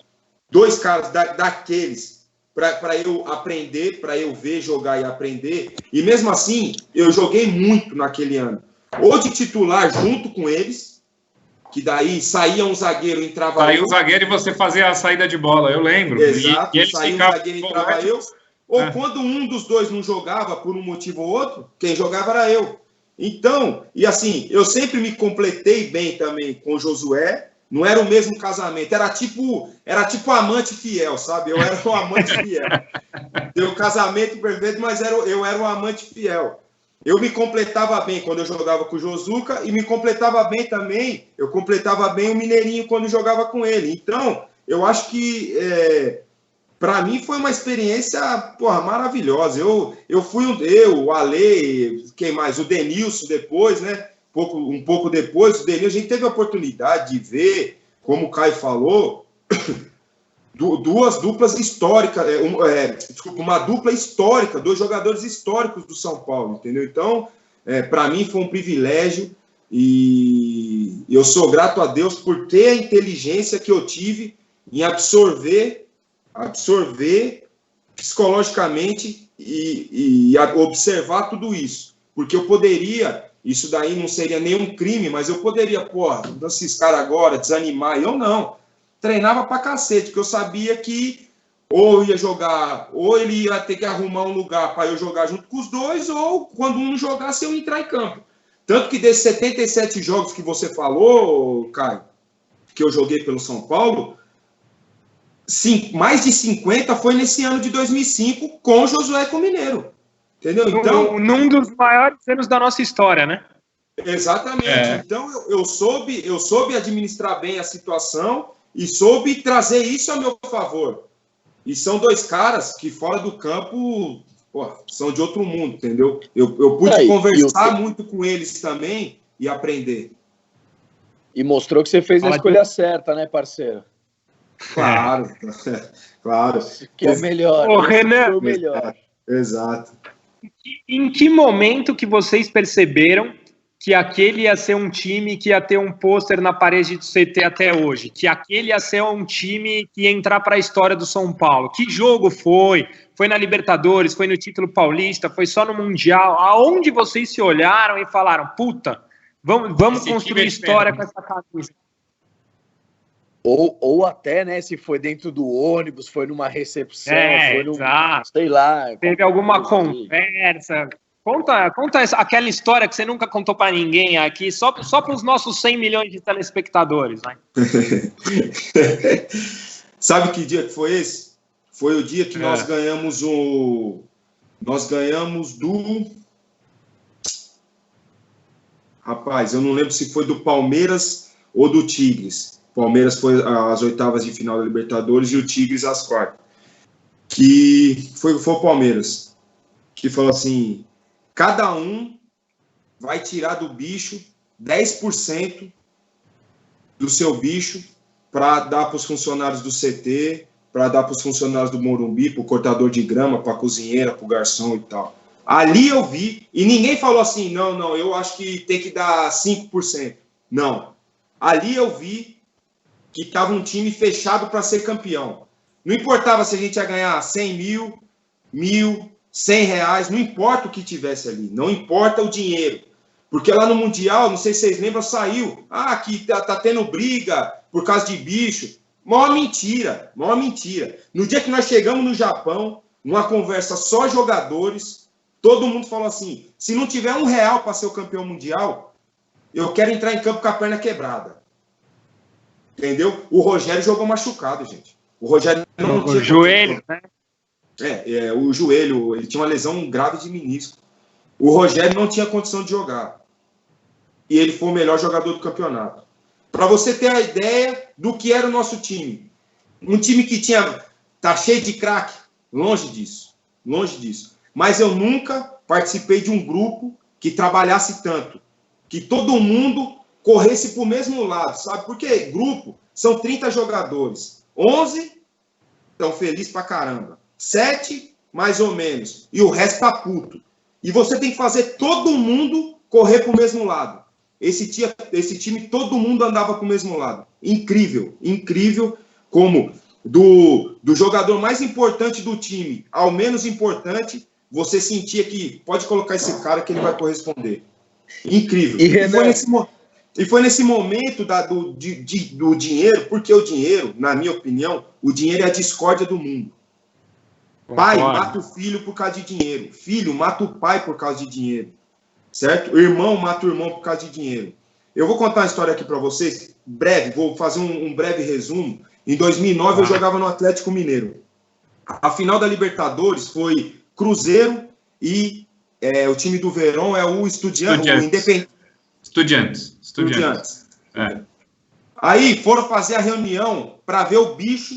2 caras daqueles para eu aprender, para eu ver, jogar e aprender. E mesmo assim, eu joguei muito naquele ano. Ou de titular junto com eles, que daí saía um zagueiro, entrava saía um zagueiro e você fazia a saída de bola, eu lembro. Exato, e eles saía um ficavam zagueiro, entrava eu. Ou quando um dos dois não jogava por um motivo ou outro, quem jogava era eu. Então, e assim, eu sempre me completei bem também com o Josué. Não era o mesmo casamento, era tipo amante fiel, sabe? Eu era um amante fiel. Deu um casamento perfeito, mas eu era um amante fiel. Eu me completava bem quando eu jogava com o Josuca e me completava bem também, eu completava bem o Mineirinho quando jogava com ele. Então, eu acho que, para mim, foi uma experiência, maravilhosa. Eu fui o Ale, quem mais? O Denilson depois, né? Um pouco depois, o Denilson, a gente teve a oportunidade de ver, como o Caio falou, duas duplas históricas, uma dupla histórica, 2 jogadores históricos do São Paulo, entendeu? Então, para mim foi um privilégio e eu sou grato a Deus por ter a inteligência que eu tive em absorver psicologicamente e observar tudo isso, porque eu poderia, isso daí não seria nenhum crime, mas eu poderia, esses caras agora desanimar, e eu não. Treinava pra cacete, porque eu sabia que ou ia jogar, ou ele ia ter que arrumar um lugar para eu jogar junto com os dois, ou quando um não jogasse, eu entrar em campo. Tanto que desses 77 jogos que você falou, Caio, que eu joguei pelo São Paulo, mais de 50 foi nesse ano de 2005 com o Josué e com o Mineiro. Entendeu? Então, num dos maiores anos da nossa história, né? Exatamente. Então, eu soube administrar bem a situação e soube trazer isso a meu favor. E são 2 caras que, fora do campo, são de outro mundo, entendeu? Eu pude conversar muito com eles também e aprender. E mostrou que você fez a escolha certa, né, parceiro? Claro, claro. Que é o melhor. Ô, Renan, foi o melhor. Exato. Em que momento que vocês perceberam que aquele ia ser um time que ia ter um pôster na parede do CT até hoje? Que aquele ia ser um time que ia entrar para a história do São Paulo? Que jogo foi? Foi na Libertadores? Foi no título paulista? Foi só no Mundial? Aonde vocês se olharam e falaram, puta, vamos construir história com essa camisa? Ou até, né, se foi dentro do ônibus, foi numa recepção, foi num, exato. Sei lá. Teve alguma conversa. Conta aquela história que você nunca contou para ninguém aqui, só para os nossos 100 milhões de telespectadores. Né? Sabe que dia que foi esse? Foi o dia que nós ganhamos Nós ganhamos do... Rapaz, eu não lembro se foi do Palmeiras ou do Tigres. Palmeiras foi às oitavas de final da Libertadores e o Tigres às quartas. Que foi o Palmeiras, que falou assim, cada um vai tirar do bicho 10% do seu bicho para dar para os funcionários do CT, para dar para os funcionários do Morumbi, para o cortador de grama, para a cozinheira, para o garçom e tal. Ali eu vi, e ninguém falou assim, não, eu acho que tem que dar 5%. Não. Ali eu vi que estava um time fechado para ser campeão. Não importava se a gente ia ganhar 100 mil, 1.000, 100 reais, não importa o que tivesse ali, não importa o dinheiro. Porque lá no Mundial, não sei se vocês lembram, saiu, que tá tendo briga por causa de bicho. Maior mentira. No dia que nós chegamos no Japão, numa conversa só jogadores, todo mundo falou assim, se não tiver R$1 para ser o campeão mundial, eu quero entrar em campo com a perna quebrada. Entendeu? O Rogério jogou machucado, gente. O Rogério não tinha... O joelho, né? O joelho, ele tinha uma lesão grave de menisco. O Rogério não tinha condição de jogar. E ele foi o melhor jogador do campeonato. Para você ter a ideia do que era o nosso time. Um time que tá cheio de craque. Longe disso. Mas eu nunca participei de um grupo que trabalhasse tanto. Que todo mundo corresse para o mesmo lado, sabe? Porque grupo são 30 jogadores. 11 estão felizes pra caramba. 7, mais ou menos. E o resto tá puto. E você tem que fazer todo mundo correr para o mesmo lado. Esse time, todo mundo andava para o mesmo lado. Incrível como do jogador mais importante do time ao menos importante, você sentia que pode colocar esse cara que ele vai corresponder. Incrível. E foi nesse momento do dinheiro, porque o dinheiro, na minha opinião, o dinheiro é a discórdia do mundo. Pai mata o filho por causa de dinheiro. Filho mata o pai por causa de dinheiro. Certo? O irmão mata o irmão por causa de dinheiro. Eu vou contar uma história aqui para vocês, breve, vou fazer um breve resumo. Em 2009 eu jogava no Atlético Mineiro. A final da Libertadores foi Cruzeiro e o time do Verón é o Independente. Estudiantes. É. Aí foram fazer a reunião para ver o bicho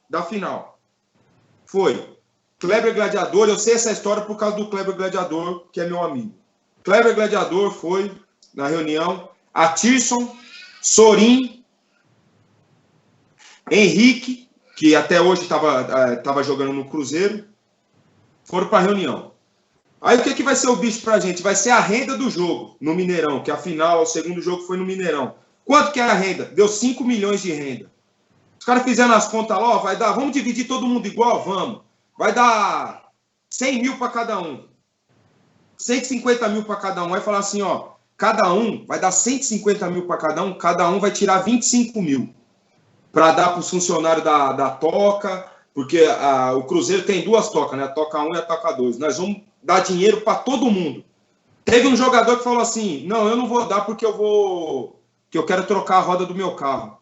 da final. Foi Kleber Gladiador, eu sei essa história por causa do Kleber Gladiador, que é meu amigo. Kleber Gladiador foi na reunião, Atirson, Sorin, Henrique, que até hoje estava jogando no Cruzeiro, foram para a reunião. Aí o que vai ser o bicho pra gente? Vai ser a renda do jogo no Mineirão, que afinal o segundo jogo foi no Mineirão. Quanto que é a renda? Deu 5 milhões de renda. Os caras fizeram as contas lá, vai dar, vamos dividir todo mundo igual? Vamos. Vai dar 100 mil para cada um. 150 mil para cada um. Aí falar assim, cada um vai dar 150 mil para cada um vai tirar 25 mil. Para dar para os funcionários da Toca, porque o Cruzeiro tem 2 tocas, né? A Toca 1 e a Toca 2. Nós vamos dar dinheiro para todo mundo. Teve um jogador que falou assim, não, eu não vou dar porque eu quero trocar a roda do meu carro.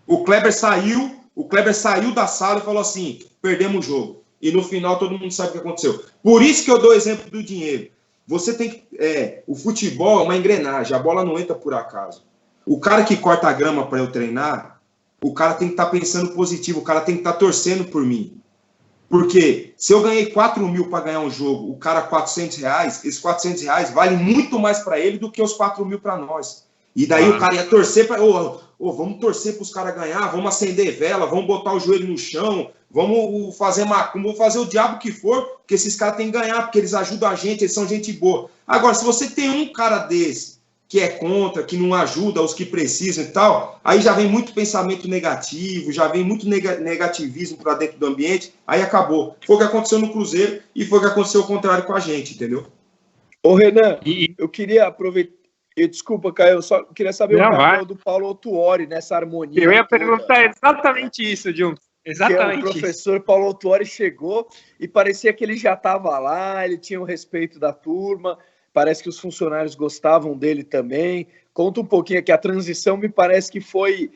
O Kleber saiu da sala e falou assim, perdemos o jogo. E no final todo mundo sabe o que aconteceu. Por isso que eu dou o exemplo do dinheiro. Você tem que... o futebol é uma engrenagem, a bola não entra por acaso. O cara que corta a grama para eu treinar, o cara tem que estar pensando positivo, o cara tem que estar torcendo por mim. Porque se eu ganhei 4 mil para ganhar um jogo, o cara R$400, esses R$400 valem muito mais para ele do que os 4 mil para nós. E daí o cara ia torcer para... vamos torcer para os caras ganhar, vamos acender vela, vamos botar o joelho no chão, vamos fazer macumba, vamos fazer o diabo que for, porque esses caras têm que ganhar, porque eles ajudam a gente, eles são gente boa. Agora, se você tem um cara desse que é contra, que não ajuda os que precisam e tal, aí já vem muito pensamento negativo, já vem muito negativismo para dentro do ambiente, aí acabou. Foi o que aconteceu no Cruzeiro e foi o que aconteceu ao contrário com a gente, entendeu? Ô, Renan, eu queria aproveitar... Desculpa, Caio, eu só queria saber o papel do Paulo Autuori nessa harmonia. Eu ia perguntar exatamente isso, Juntos. Exatamente. O professor Paulo Autuori chegou e parecia que ele já estava lá, ele tinha o respeito da turma, parece que os funcionários gostavam dele também. Conta um pouquinho aqui, a transição me parece que foi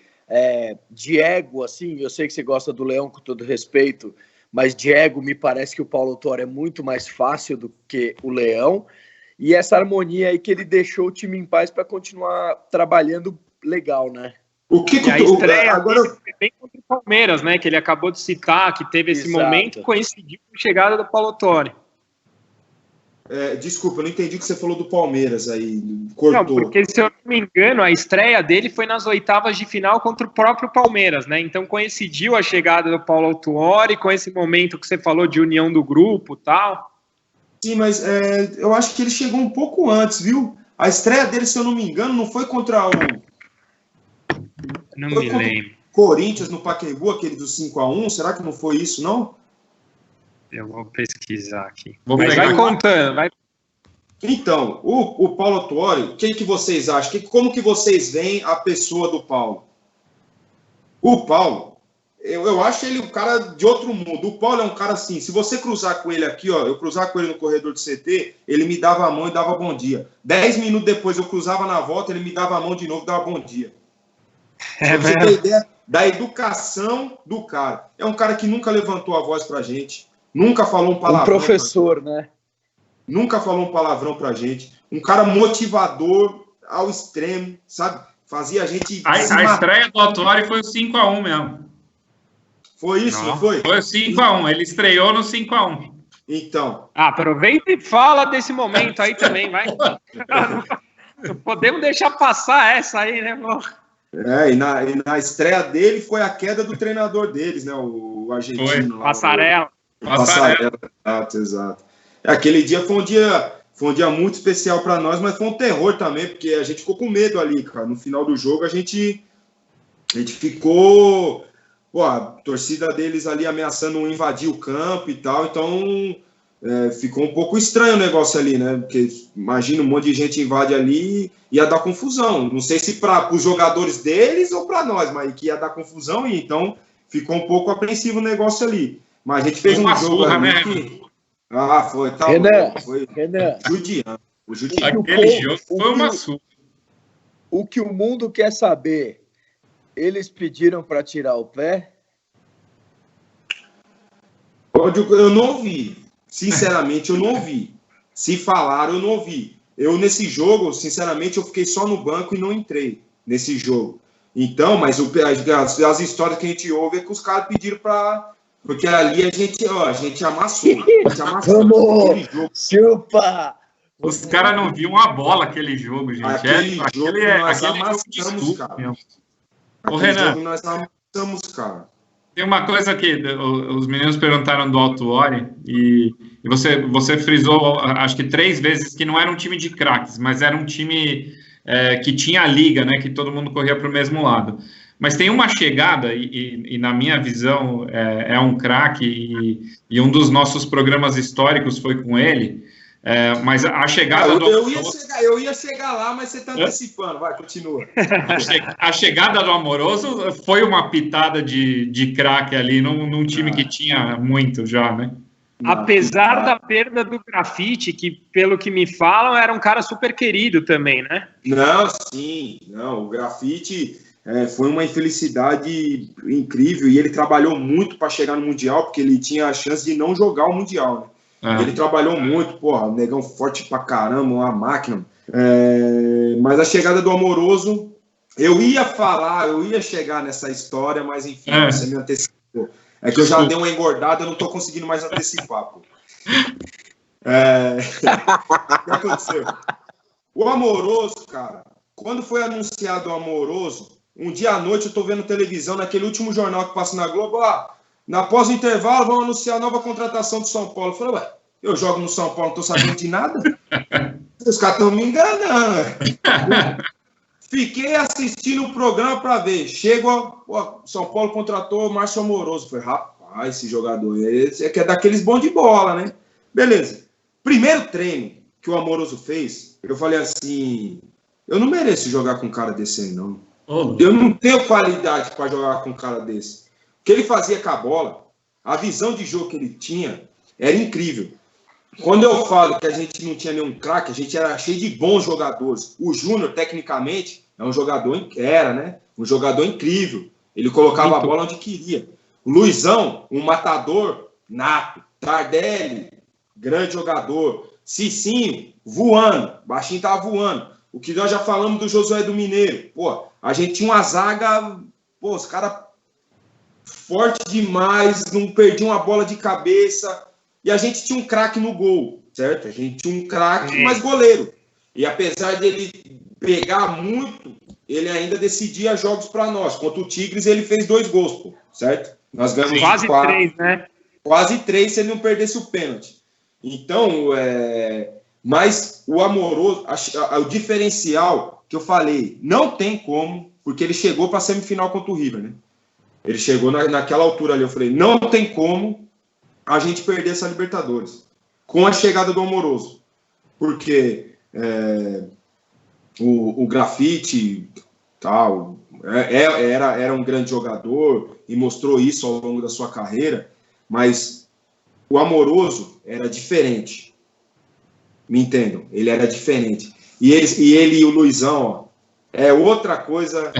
de ego, assim, eu sei que você gosta do Leão com todo respeito, mas de ego me parece que o Paulo Autuori é muito mais fácil do que o Leão. E essa harmonia aí que ele deixou o time em paz para continuar trabalhando legal, né? A estreia agora foi bem contra o Palmeiras, né? Que ele acabou de citar, que teve esse momento, coincidiu com a chegada do Paulo Autuori. Desculpa, eu não entendi o que você falou do Palmeiras aí. Cortou. Não, porque se eu não me engano, a estreia dele foi nas oitavas de final contra o próprio Palmeiras, né? Então coincidiu a chegada do Paulo Autuori com esse momento que você falou de união do grupo e tal. Sim, mas eu acho que ele chegou um pouco antes, viu? A estreia dele, se eu não me engano, não foi contra o... Não me lembro. Corinthians no Pacaembu, aquele do 5-1, será que não foi isso, não? Eu vou pesquisar aqui. Vai contando, vai. Então, o Paulo Autuori, o que vocês acham? Como que vocês veem a pessoa do Paulo? O Paulo... Eu acho ele um cara de outro mundo. O Paulo é um cara assim, se você cruzar com ele aqui, eu cruzar com ele no corredor do CT, ele me dava a mão e dava bom dia. 10 minutos depois eu cruzava na volta, ele me dava a mão de novo e dava bom dia. Você tem ideia da educação do cara. É um cara que nunca levantou a voz pra gente, nunca falou um palavrão. Um professor, né? Nunca falou um palavrão pra gente. Um cara motivador ao extremo, sabe? Fazia a gente... A estreia do Autuori foi o 5-1 mesmo. Foi isso, não foi? Foi 5-1, ele estreou no 5-1. Então. Aproveita e fala desse momento aí também, vai. Não podemos deixar passar essa aí, né, amor? E na estreia dele foi a queda do treinador deles, né? O argentino. Passarella. Exato. Aquele dia foi um dia muito especial para nós, mas foi um terror também, porque a gente ficou com medo ali, cara. No final do jogo a gente ficou pô, a torcida deles ali ameaçando invadir o campo e tal, então ficou um pouco estranho o negócio ali, né? Porque imagina um monte de gente invade ali, ia dar confusão. Não sei se para os jogadores deles ou para nós, mas que ia dar confusão, e então ficou um pouco apreensivo o negócio ali. Mas a gente fez um jogo ali, né? Foi, tá Renan, bom, foi Renan, judiando. Aquele jogo foi uma surra. O que o mundo quer saber, eles pediram para tirar o pé? Eu não ouvi. Sinceramente, eu não ouvi. Se falaram, eu não ouvi. Eu, nesse jogo, sinceramente, eu fiquei só no banco e não entrei nesse jogo. Então, mas as histórias que a gente ouve é que os caras pediram para... Porque ali a gente amassou. A gente amassou. Vamos! Chupa! Os caras não viam a bola aquele jogo, gente. Aquele jogo nós amassamos, cara. Ô, Renan, jogo nós amassamos, cara. Tem uma coisa que os meninos perguntaram do Alto Ori, e você frisou, acho que 3 vezes, que não era um time de craques, mas era um time que tinha a liga, né, que todo mundo corria para o mesmo lado. Mas tem uma chegada, e na minha visão é um craque, e um dos nossos programas históricos foi com ele, mas a chegada eu ia chegar lá, mas você está antecipando. Vai, continua. A chegada do Amoroso foi uma pitada de craque ali, num time que tinha muito já, né? Apesar da perda do Grafite, que pelo que me falam, era um cara super querido também, né? Não, o Grafite foi uma infelicidade incrível, e ele trabalhou muito para chegar no Mundial, porque ele tinha a chance de não jogar o Mundial, né? Ele trabalhou muito, porra, negão forte pra caramba, uma máquina. Mas a chegada do Amoroso, eu ia chegar nessa história, mas enfim, você me antecipou. É que eu já dei uma engordada, eu não tô conseguindo mais antecipar, pô. O que aconteceu? O Amoroso, cara, quando foi anunciado o Amoroso, um dia à noite eu tô vendo televisão, naquele último jornal que passa na Globo, após o intervalo, vão anunciar a nova contratação do São Paulo. Eu falei, eu jogo no São Paulo, não tô sabendo de nada? Os caras estão me enganando. Fiquei assistindo o programa para ver. São Paulo contratou o Márcio Amoroso. Eu falei, rapaz, esse jogador é daqueles bons de bola, né? Beleza. Primeiro treino que o Amoroso fez, eu falei assim, eu não mereço jogar com um cara desse aí, não. Eu não tenho qualidade para jogar com um cara desse. O que ele fazia com a bola, a visão de jogo que ele tinha, era incrível. Quando eu falo que a gente não tinha nenhum craque, a gente era cheio de bons jogadores. O Júnior, tecnicamente, um jogador incrível. Ele colocava a bola onde queria. O Luizão, um matador nato. Tardelli, grande jogador. Cicinho, voando. Baixinho tava voando. O que nós já falamos do Josué do Mineiro. Pô, a gente tinha uma zaga... Pô, os caras... forte demais, não perdia uma bola de cabeça, e a gente tinha um craque no gol, certo? A gente tinha um craque, mas goleiro. E apesar dele pegar muito, ele ainda decidia jogos para nós. Contra o Tigres, ele fez 2 gols, pô, certo? Nós ganhamos quase 4, 3, né? Quase 3 se ele não perdesse o pênalti. Então, mas o Amoroso, o diferencial que eu falei, não tem como, porque ele chegou para a semifinal contra o River, né? Ele chegou naquela altura ali, eu falei, não tem como a gente perder essa Libertadores com a chegada do Amoroso. Porque o Grafite tal, era um grande jogador e mostrou isso ao longo da sua carreira, mas o Amoroso era diferente. Me entendam? Ele era diferente. E ele e o Luizão, é outra coisa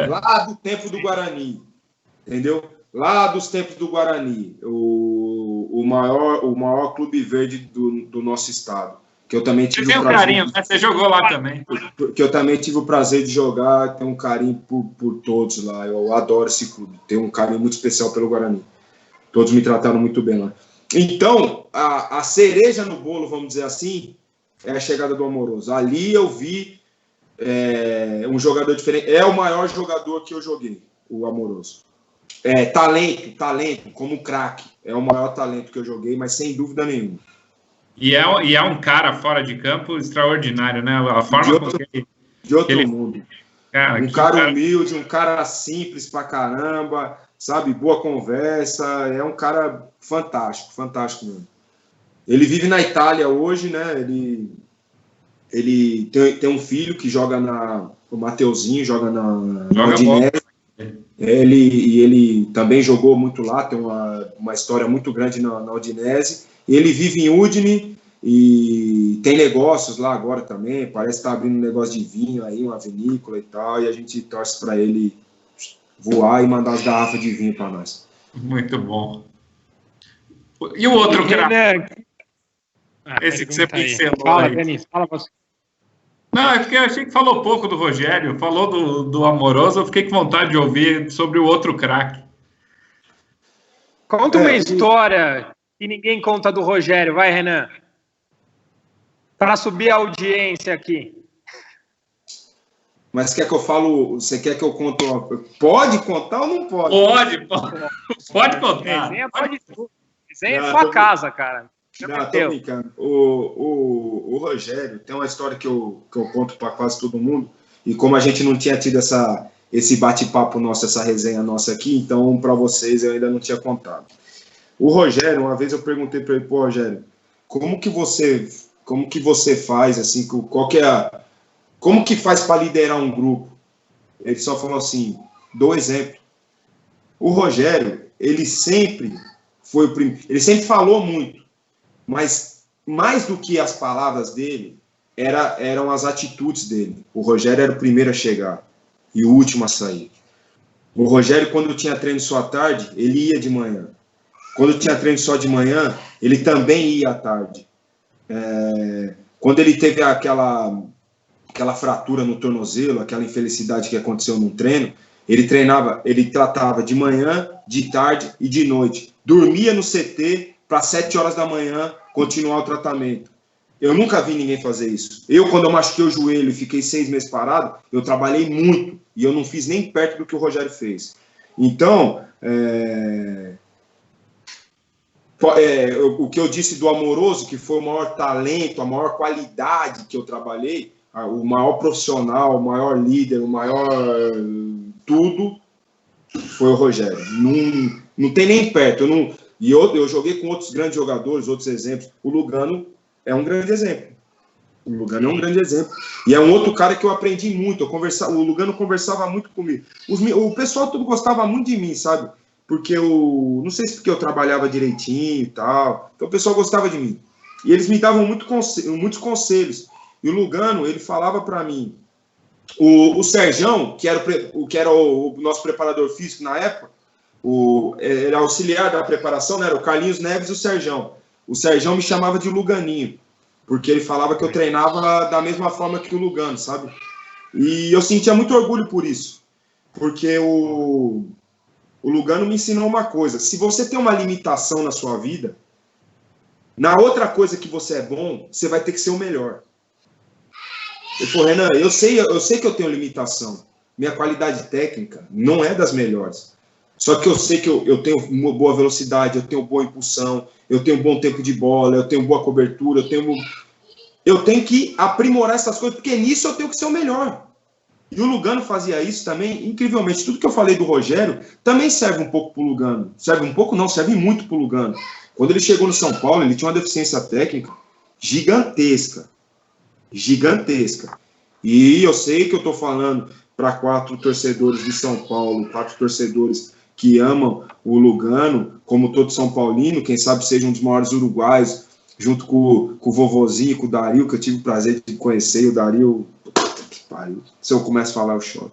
lá do tempo do Guarani. Entendeu? Lá dos tempos do Guarani, o maior clube verde do nosso estado. Que eu também tive o prazer, carinho, né? Você jogou lá também. Que eu também tive o prazer de jogar, tenho um carinho por todos lá. Eu adoro esse clube, tenho um carinho muito especial pelo Guarani. Todos me trataram muito bem lá. Então, a cereja no bolo, vamos dizer assim, é a chegada do Amoroso. Ali eu vi um jogador diferente. É o maior jogador que eu joguei, o Amoroso. Talento, como craque. É o maior talento que eu joguei, mas sem dúvida nenhuma. E é um cara fora de campo extraordinário, né? A forma de outro mundo. Cara, um cara humilde, um cara simples pra caramba, sabe? Boa conversa, é um cara fantástico, fantástico mesmo. Ele vive na Itália hoje, né? Ele tem um filho que joga o Mateuzinho, joga na Udinese. Ele também jogou muito lá, tem uma história muito grande na Udinese. Ele vive em Udine e tem negócios lá agora também, parece estar abrindo um negócio de vinho aí, uma vinícola e tal, e a gente torce para ele voar e mandar as garrafas de vinho para nós. Muito bom. E o outro craque? Esse que você pincelou. Fala, Denis, fala você. Não, é porque eu achei que falou pouco do Rogério, falou do Amoroso, eu fiquei com vontade de ouvir sobre o outro craque. Conta uma história que ninguém conta do Rogério, vai, Renan. Para subir a audiência aqui. Mas quer que eu falo, você quer que eu conte Pode contar ou não pode? Pode contar. Resenha pode tudo. Resenha é sua casa, cara. Não, tô brincando. O Rogério tem uma história que eu conto para quase todo mundo, e como a gente não tinha tido esse bate-papo nosso, essa resenha nossa aqui, então para vocês eu ainda não tinha contado. O Rogério, uma vez eu perguntei para ele, pô, Rogério, como que você faz, assim, como que faz para liderar um grupo? Ele só falou assim, dou exemplo. O Rogério, ele sempre foi o primeiro, ele sempre falou muito, mas mais do que as palavras dele, eram as atitudes dele. O Rogério era o primeiro a chegar e o último a sair. O Rogério, quando tinha treino só à tarde, ele ia de manhã. Quando tinha treino só de manhã, ele também ia à tarde. Quando ele teve aquela fratura no tornozelo, aquela infelicidade que aconteceu no treino, ele tratava de manhã, de tarde e de noite. Dormia no CT para 7 horas da manhã continuar o tratamento. Eu nunca vi ninguém fazer isso. Quando eu machuquei o joelho e fiquei 6 meses parado, eu trabalhei muito e eu não fiz nem perto do que o Rogério fez. Então, o que eu disse do Amoroso, que foi o maior talento, a maior qualidade que eu trabalhei, o maior profissional, o maior líder, o maior tudo, foi o Rogério. Não tem nem perto. Eu joguei com outros grandes jogadores, outros exemplos. O Lugano é um grande exemplo. E é um outro cara que eu aprendi muito. O Lugano conversava muito comigo. O pessoal todo gostava muito de mim, sabe? Porque não sei se porque eu trabalhava direitinho e tal. Então o pessoal gostava de mim. E eles me davam muitos conselhos. E o Lugano, ele falava para mim. O Serjão, que era o nosso preparador físico na época, era auxiliar da preparação, né? Era o Carlinhos Neves e o Serjão. O Serjão me chamava de Luganinho, porque ele falava que eu treinava da mesma forma que o Lugano, sabe? E eu sentia muito orgulho por isso, porque o Lugano me ensinou uma coisa: se você tem uma limitação na sua vida, na outra coisa que você é bom, você vai ter que ser o melhor. Eu falei, Renan, eu sei que eu tenho limitação. Minha qualidade técnica não é das melhores. Só que eu sei que eu tenho uma boa velocidade, eu tenho boa impulsão, eu tenho bom tempo de bola, eu tenho boa cobertura, eu tenho que aprimorar essas coisas, porque nisso eu tenho que ser o melhor. E o Lugano fazia isso também, incrivelmente. Tudo que eu falei do Rogério também serve um pouco para o Lugano. Serve um pouco? Não, serve muito para o Lugano. Quando ele chegou no São Paulo, ele tinha uma deficiência técnica gigantesca. E eu sei que eu estou falando para 4 torcedores de São Paulo, 4 torcedores que amam o Lugano, como todo São Paulino, quem sabe seja um dos maiores uruguaios, junto com o vovozinho, com o Dario, que eu tive o prazer de conhecer. O Dario, se eu começo a falar, eu choro.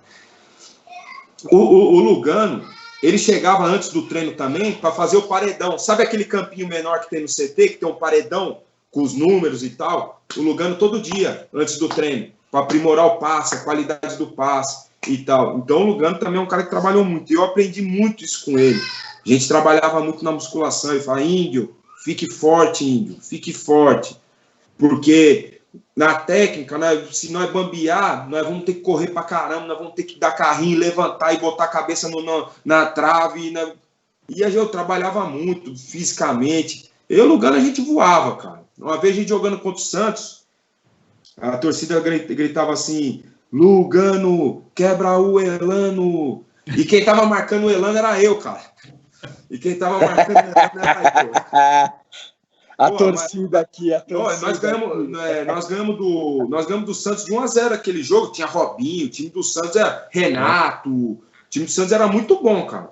O Lugano, ele chegava antes do treino também para fazer o paredão. Sabe aquele campinho menor que tem no CT, que tem um paredão com os números e tal? O Lugano todo dia, antes do treino, para aprimorar o passe, a qualidade do passe e tal. Então o Lugano também é um cara que trabalhou muito. E eu aprendi muito isso com ele. A gente trabalhava muito na musculação. Ele fala, Índio, fique forte, Índio, fique forte. Porque na técnica, se nós bambear, nós vamos ter que correr pra caramba, nós vamos ter que dar carrinho, levantar e botar a cabeça na trave. E eu trabalhava muito fisicamente. Eu e o Lugano, a gente voava, cara. Uma vez a gente jogando contra o Santos, a torcida gritava assim, Lugano, quebra o Elano. E quem tava marcando o Elano era eu, cara. E quem tava marcando o Elano era eu. A torcida aqui, a torcida. Nós ganhamos do Santos de 1-0 aquele jogo. Tinha Robinho, o time do Santos era Renato. O time do Santos era muito bom, cara.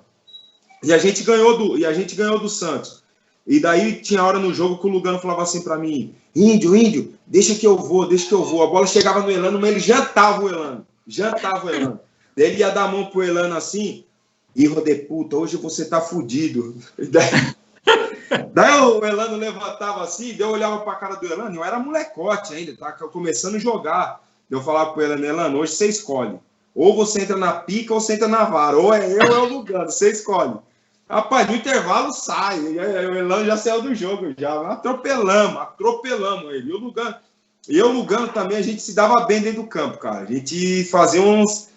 E a gente ganhou do Santos. E daí tinha hora no jogo que o Lugano falava assim pra mim: Índio, deixa que eu vou. A bola chegava no Elano, mas ele jantava o Elano. Daí ele ia dar a mão pro Elano assim: Hijo de puta, hoje você tá fudido. Daí o Elano levantava assim, daí eu olhava pra cara do Elano, eu era molecote ainda, tá começando a jogar. Eu falava pro Elano, hoje você escolhe. Ou você entra na pica ou você entra na vara. Ou é eu ou é o Lugano, você escolhe. Rapaz, no intervalo sai. O Elano já saiu do jogo, já atropelamos ele. E o Lugano também, a gente se dava bem dentro do campo, cara. A gente fazia uns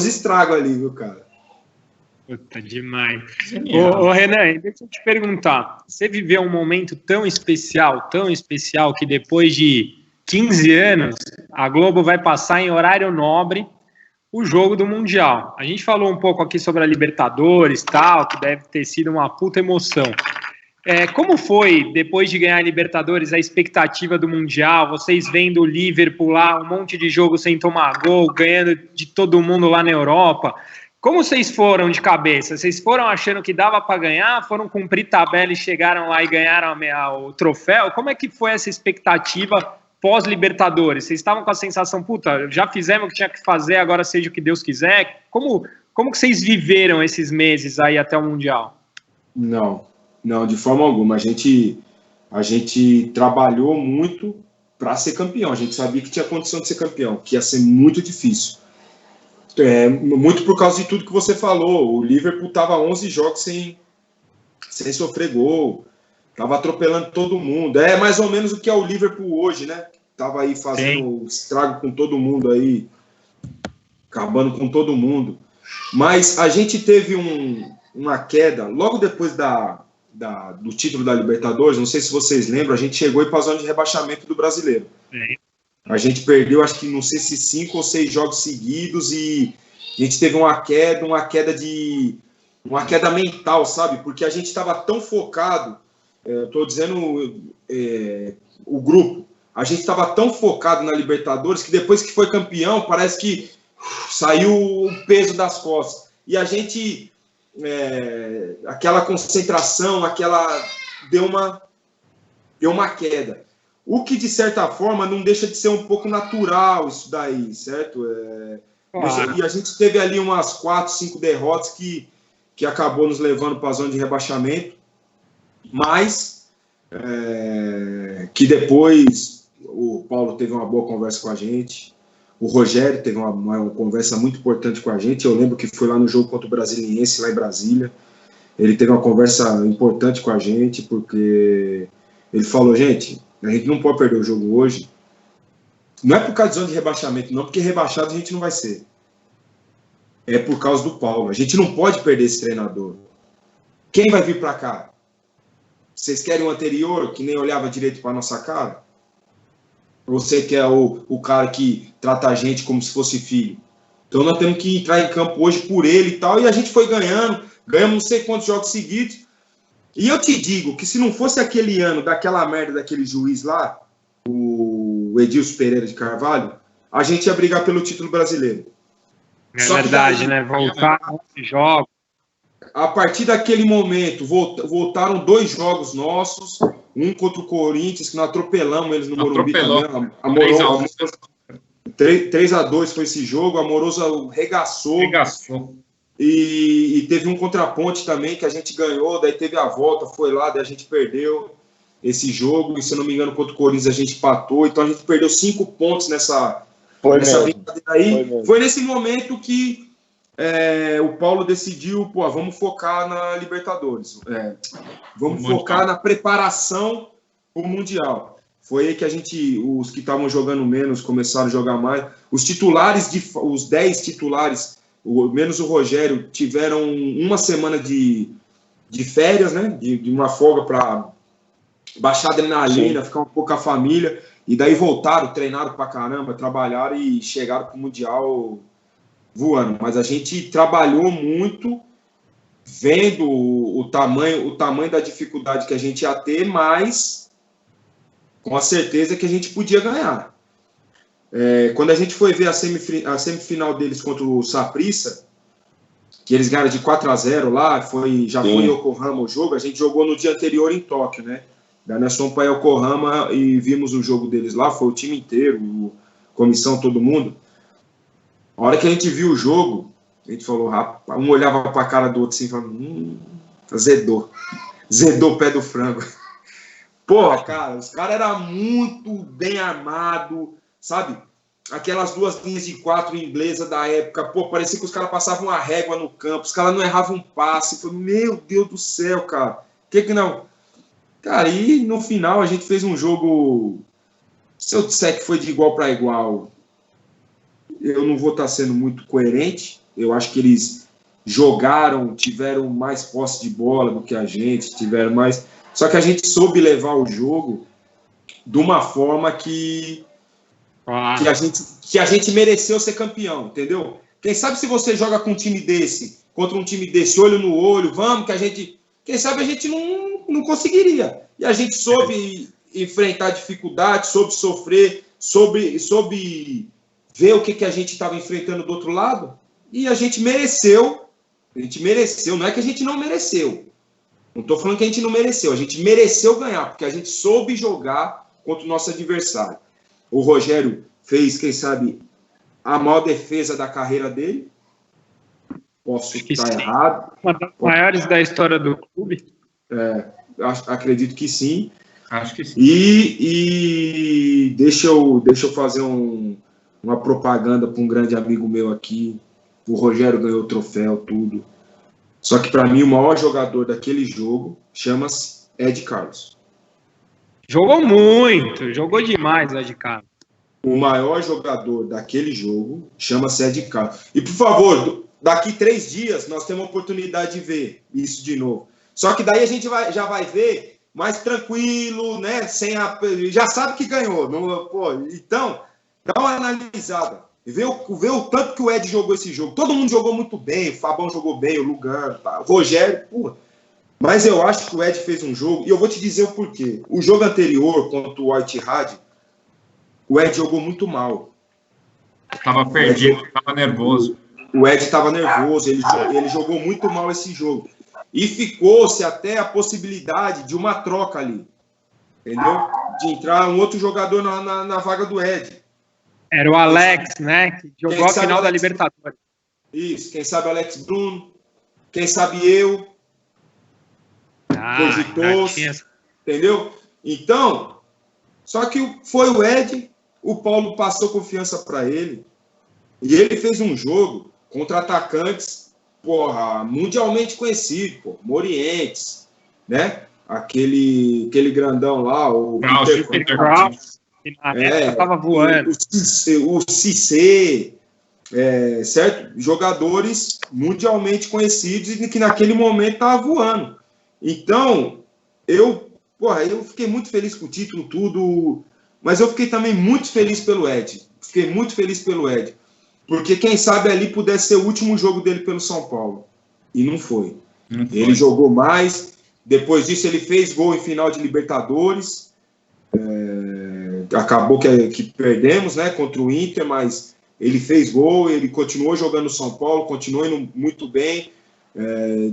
estragos ali, viu, cara? Puta, demais. Ô, Renan, deixa eu te perguntar. Você viveu um momento tão especial, que depois de 15 anos, a Globo vai passar em horário nobre o jogo do Mundial. A gente falou um pouco aqui sobre a Libertadores, tal, que deve ter sido uma puta emoção. Como foi, depois de ganhar a Libertadores, a expectativa do Mundial? Vocês vendo o Liverpool lá, um monte de jogo sem tomar gol, ganhando de todo mundo lá na Europa. Como vocês foram de cabeça? Vocês foram achando que dava para ganhar? Foram cumprir tabela e chegaram lá e ganharam o troféu? Como é que foi essa expectativa pós-Libertadores? Vocês estavam com a sensação, puta, já fizemos o que tinha que fazer, agora seja o que Deus quiser? Como que vocês viveram esses meses aí até o Mundial? Não, de forma alguma. A gente trabalhou muito para ser campeão. A gente sabia que tinha condição de ser campeão, que ia ser muito difícil. Muito por causa de tudo que você falou. O Liverpool estava 11 jogos sem sofrer gol, estava atropelando todo mundo. É mais ou menos o que é o Liverpool hoje, né? Tava aí fazendo estrago com todo mundo aí, acabando com todo mundo. Mas a gente teve uma queda logo depois do título da Libertadores. Não sei se vocês lembram, a gente chegou para a zona de rebaixamento do Brasileiro. A gente perdeu, acho que não sei se 5 ou 6 jogos seguidos, e a gente teve uma queda mental, sabe? Porque a gente estava tão focado, estou dizendo o grupo, a gente estava tão focado na Libertadores que depois que foi campeão, parece que saiu o peso das costas. E a gente, aquela concentração, deu uma queda. O que, de certa forma, não deixa de ser um pouco natural isso daí, certo? E a gente teve ali umas 4, 5 derrotas que acabou nos levando para a zona de rebaixamento, mas que depois o Paulo teve uma boa conversa com a gente, o Rogério teve uma conversa muito importante com a gente. Eu lembro que foi lá no jogo contra o Brasiliense, lá em Brasília. Ele teve uma conversa importante com a gente, porque ele falou, gente, a gente não pode perder o jogo hoje. Não é por causa de zona de rebaixamento, não, porque rebaixado a gente não vai ser. É por causa do Paulo. A gente não pode perder esse treinador. Quem vai vir para cá? Vocês querem o anterior, que nem olhava direito para nossa cara? Ou você quer o cara que trata a gente como se fosse filho? Então nós temos que entrar em campo hoje por ele e tal. E a gente foi ganhamos não sei quantos jogos seguidos. E eu te digo que se não fosse aquele ano daquela merda daquele juiz lá, o Edilson Pereira de Carvalho, a gente ia brigar pelo título brasileiro. Só verdade, né? Voltar a jogos. A partir daquele momento, voltaram 2 jogos nossos, um contra o Corinthians, que nós atropelamos eles no Morumbi também. 3-2 foi esse jogo, a Amoroso regaçou. E teve um contraponte também que a gente ganhou, daí teve a volta, foi lá, daí a gente perdeu esse jogo, e se eu não me engano, contra o Corinthians a gente empatou, então a gente perdeu 5 pontos nessa brincadeira aí. Foi nesse momento que o Paulo decidiu, vamos focar na Libertadores, vamos focar na preparação para o Mundial. Foi aí que os que estavam jogando menos começaram a jogar mais. Os 10 titulares, menos o Rogério, tiveram uma semana de férias, né? De uma folga para baixar a adrenalina, ficar um pouco com a família, e daí voltaram, treinaram pra caramba, trabalharam e chegaram pro Mundial voando. Mas a gente trabalhou muito, vendo o tamanho da dificuldade que a gente ia ter, mas com a certeza que a gente podia ganhar. Quando a gente foi ver a semifinal deles contra o Saprissa, que eles ganharam de 4-0 lá, já foi em Yokohama o jogo, a gente jogou no dia anterior em Tóquio, né? Daí nós fomos para Yokohama e vimos o jogo deles lá, foi o time inteiro, comissão, todo mundo. A hora que a gente viu o jogo, a gente falou, rapaz, um olhava para a cara do outro assim, falando, zedou o pé do frango. Porra, cara, os caras eram muito bem armados, sabe? Aquelas 2 linhas de 4 inglesa da época, pô, parecia que os caras passavam uma régua no campo, os caras não erravam um passe. Falei, meu Deus do céu, cara, que não? Cara, e no final a gente fez um jogo, se eu disser que foi de igual para igual, eu não vou estar sendo muito coerente. Eu acho que eles jogaram, tiveram mais posse de bola do que a gente, tiveram mais... Só que a gente soube levar o jogo de uma forma que a gente mereceu ser campeão, entendeu? Quem sabe se você joga com um time desse, contra um time desse, olho no olho, vamos, que a gente... Quem sabe a gente não conseguiria. E a gente soube enfrentar dificuldade, soube sofrer, soube ver o que a gente estava enfrentando do outro lado, e a gente mereceu, não é que a gente não mereceu. Não estou falando que a gente não mereceu, a gente mereceu ganhar, porque a gente soube jogar contra o nosso adversário. O Rogério fez, quem sabe, a maior defesa da carreira dele. Posso estar errado. Uma das maiores da história do clube. Acredito que sim. Acho que sim. E deixa eu fazer uma propaganda para um grande amigo meu aqui. O Rogério ganhou o troféu, tudo. Só que para mim o maior jogador daquele jogo chama-se Ed Carlos. Jogou muito, jogou demais o Ed Carlos. O maior jogador daquele jogo chama-se Ed Carlos. E por favor, daqui 3 dias nós temos a oportunidade de ver isso de novo. Só que daí a gente já vai ver mais tranquilo, né? Já sabe que ganhou. Então, dá uma analisada. Vê o tanto que o Ed jogou esse jogo. Todo mundo jogou muito bem. O Fabão jogou bem, o Lugano, o Rogério, porra. Mas eu acho que o Ed fez um jogo, e eu vou te dizer o porquê. O jogo anterior, contra o Al-Ittihad, o Ed jogou muito mal. Estava perdido, estava nervoso. O Ed estava nervoso, ele jogou muito mal esse jogo. E ficou-se até a possibilidade de uma troca ali. Entendeu? De entrar um outro jogador na vaga do Ed. Era o Alex, né? Que jogou a final da Libertadores. Isso, quem sabe Alex Bruno, quem sabe eu. Cogitou-se, entendeu? Então, só que foi o Ed, o Paulo passou confiança para ele, e ele fez um jogo contra atacantes, mundialmente conhecido, Morientes, né? Aquele grandão lá, o Peter Crouch. Estava voando. O Cissé, certo? Jogadores mundialmente conhecidos e que naquele momento estavam voando. Então, eu fiquei muito feliz com o título, tudo, mas eu fiquei também muito feliz pelo Ed. Porque quem sabe ali pudesse ser o último jogo dele pelo São Paulo. E não foi. Ele jogou mais. Depois disso, ele fez gol em final de Libertadores. Acabou que perdemos, né, contra o Inter, mas ele fez gol, ele continuou jogando no São Paulo, continuou indo muito bem,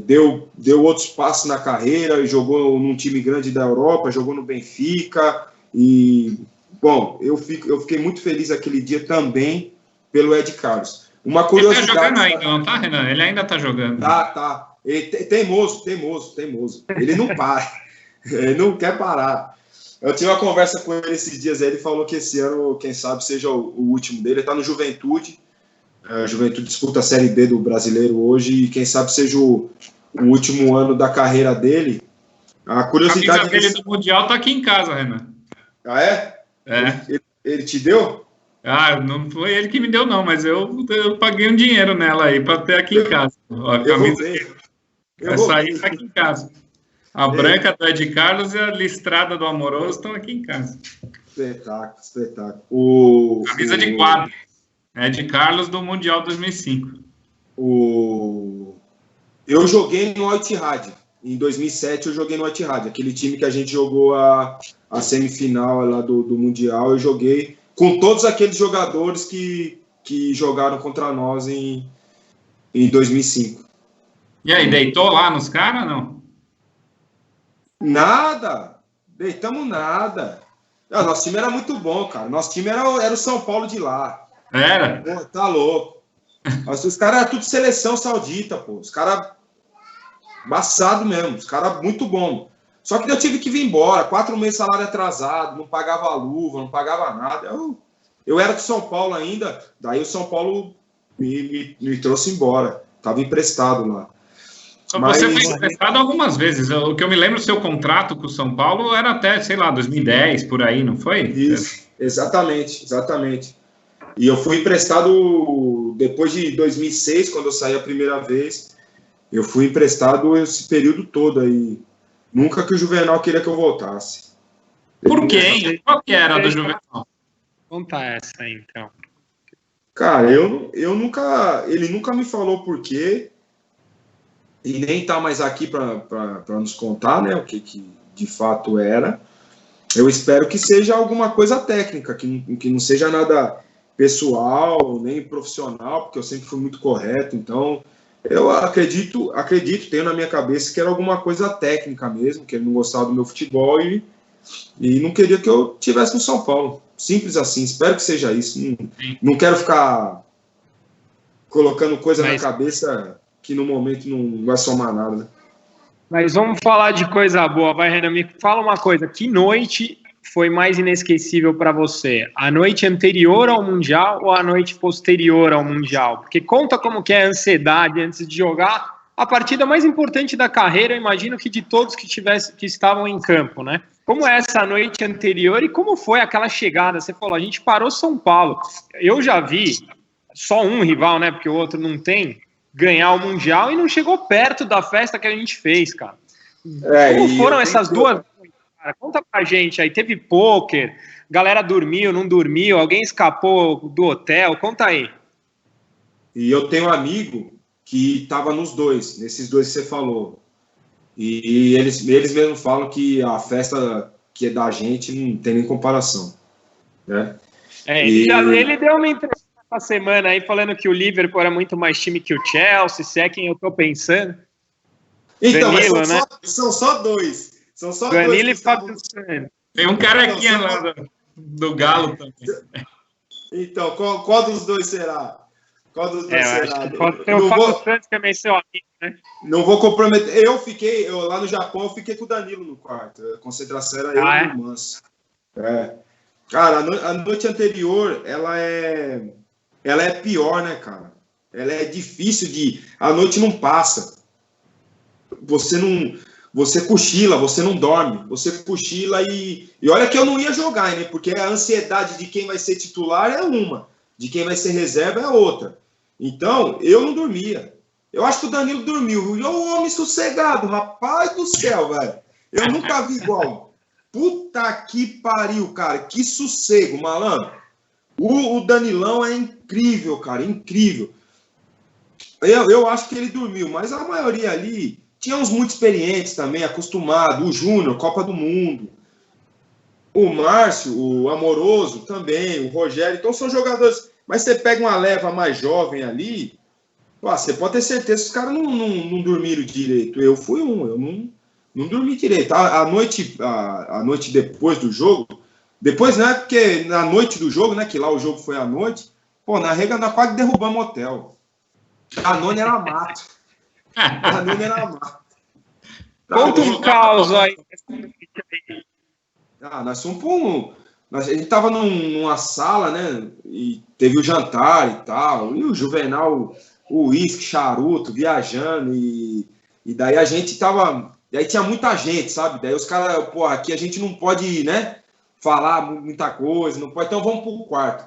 deu outros passos na carreira, jogou num time grande da Europa, jogou no Benfica, e, bom, eu fiquei muito feliz aquele dia também pelo Ed Carlos. Uma curiosidade... Ele tá jogando ainda, não tá, Renan? Ele ainda tá jogando. Tá. Ele, teimoso. Ele não para. Ele não quer parar. Eu tive uma conversa com ele esses dias aí, ele falou que esse ano, quem sabe, seja o último dele. Ele está no Juventude. A Juventude disputa a Série B do Brasileiro hoje e quem sabe seja o último ano da carreira dele. A curiosidade... A camisa dele do Mundial tá aqui em casa, Renan. Ah, é? Ele te deu? Não foi ele que me deu, não, mas eu paguei um dinheiro nela aí para ter aqui em casa. A camisa essa aí tá aqui em casa. A branca do Ed Carlos e a listrada do Amoroso estão aqui em casa. Espetáculo. Camisa de quadro. Ed Carlos do Mundial 2005. Eu joguei no Al-Ittihad. Em 2007 eu joguei no Al-Ittihad. Aquele time que a gente jogou a semifinal lá do Mundial, eu joguei com todos aqueles jogadores que jogaram contra nós em 2005. E aí, deitou lá nos caras, não? Nada. Deitamos nada. Nosso time era muito bom, cara. Nosso time era o São Paulo de lá. Era? Pô, tá louco. Os caras eram tudo seleção saudita, pô. Os caras embaçado mesmo. Os caras muito bons. Só que eu tive que vir embora. 4 meses de salário atrasado, não pagava luva, não pagava nada. Eu era de São Paulo ainda, daí o São Paulo me trouxe embora. Tava emprestado lá. Você foi emprestado algumas vezes. O que eu me lembro, o seu contrato com o São Paulo era até, sei lá, 2010, por aí, não foi? Isso, exatamente. E eu fui emprestado depois de 2006, quando eu saí a primeira vez. Eu fui emprestado esse período todo aí. Nunca que o Juvenal queria que eu voltasse. Por quê, hein? Qual que era do Juvenal? Conta essa aí, então. Cara, ele nunca me falou por quê. E nem tá mais aqui para nos contar, né, o que de fato era. Eu espero que seja alguma coisa técnica, que não seja nada pessoal, nem profissional, porque eu sempre fui muito correto. Então, eu acredito, tenho na minha cabeça que era alguma coisa técnica mesmo, que ele não gostava do meu futebol e não queria que eu tivesse no São Paulo. Simples assim, espero que seja isso. Não quero ficar colocando coisa na cabeça que no momento não vai somar nada, né? Mas vamos falar de coisa boa. Vai, Renan, me fala uma coisa. Que noite foi mais inesquecível para você? A noite anterior ao Mundial ou a noite posterior ao Mundial? Porque conta como que é a ansiedade antes de jogar a partida mais importante da carreira, eu imagino que de todos que estavam em campo, né? Como é essa noite anterior e como foi aquela chegada? Você falou, a gente parou São Paulo. Eu já vi só um rival, né? Porque o outro não tem, ganhar o Mundial e não chegou perto da festa que a gente fez, cara. Como foram essas duas? Cara, conta pra gente aí. Teve pôquer, galera dormiu, não dormiu, alguém escapou do hotel, conta aí. E eu tenho um amigo que estava nesses dois que você falou. E eles mesmos falam que a festa que é da gente não tem nem comparação, né? Ele deu uma entrevista essa semana aí falando que o Liverpool era muito mais time que o Chelsea, se é quem eu tô pensando. Então, Danilo, mas são só dois. São só Danilo dois. E Fábio Santos. Tem um carequinha lá do Galo também. Então, qual dos dois será? Qual dos dois será? Pode ter o Fábio Santos, que é meio seu amigo, né? Não vou comprometer. Lá no Japão, eu fiquei com o Danilo no quarto. A concentração era eu e o Manso. Cara, a noite anterior, ela é pior, né, cara? Ela é difícil a noite não passa. Você cochila, você não dorme. Você cochila e olha que eu não ia jogar, né? Porque a ansiedade de quem vai ser titular é uma. De quem vai ser reserva é outra. Então, eu não dormia. Eu acho que o Danilo dormiu. E o homem sossegado, rapaz do céu, velho. Eu nunca vi igual. Puta que pariu, cara. Que sossego, malandro. O Danilão é incrível, cara. Incrível. Eu acho que ele dormiu, mas a maioria ali tinha uns muito experientes também, acostumados. O Júnior, Copa do Mundo. O Márcio, o Amoroso também, o Rogério. Então são jogadores. Mas você pega uma leva mais jovem ali, você pode ter certeza que os caras não dormiram direito. Eu fui eu não dormi direito. A noite depois do jogo, depois, né, porque na noite do jogo, né, que lá o jogo foi à noite, na Rega nós quase derrubamos o hotel. A nona era mato. Conta um caos aí. Nós fomos a gente tava numa sala, né, e teve o jantar e tal, e o Juvenal, o uísque, charuto, viajando, e daí a gente tava, daí tinha muita gente, sabe, daí os caras, aqui a gente não pode, né, falar muita coisa, não pode, então vamos pro quarto.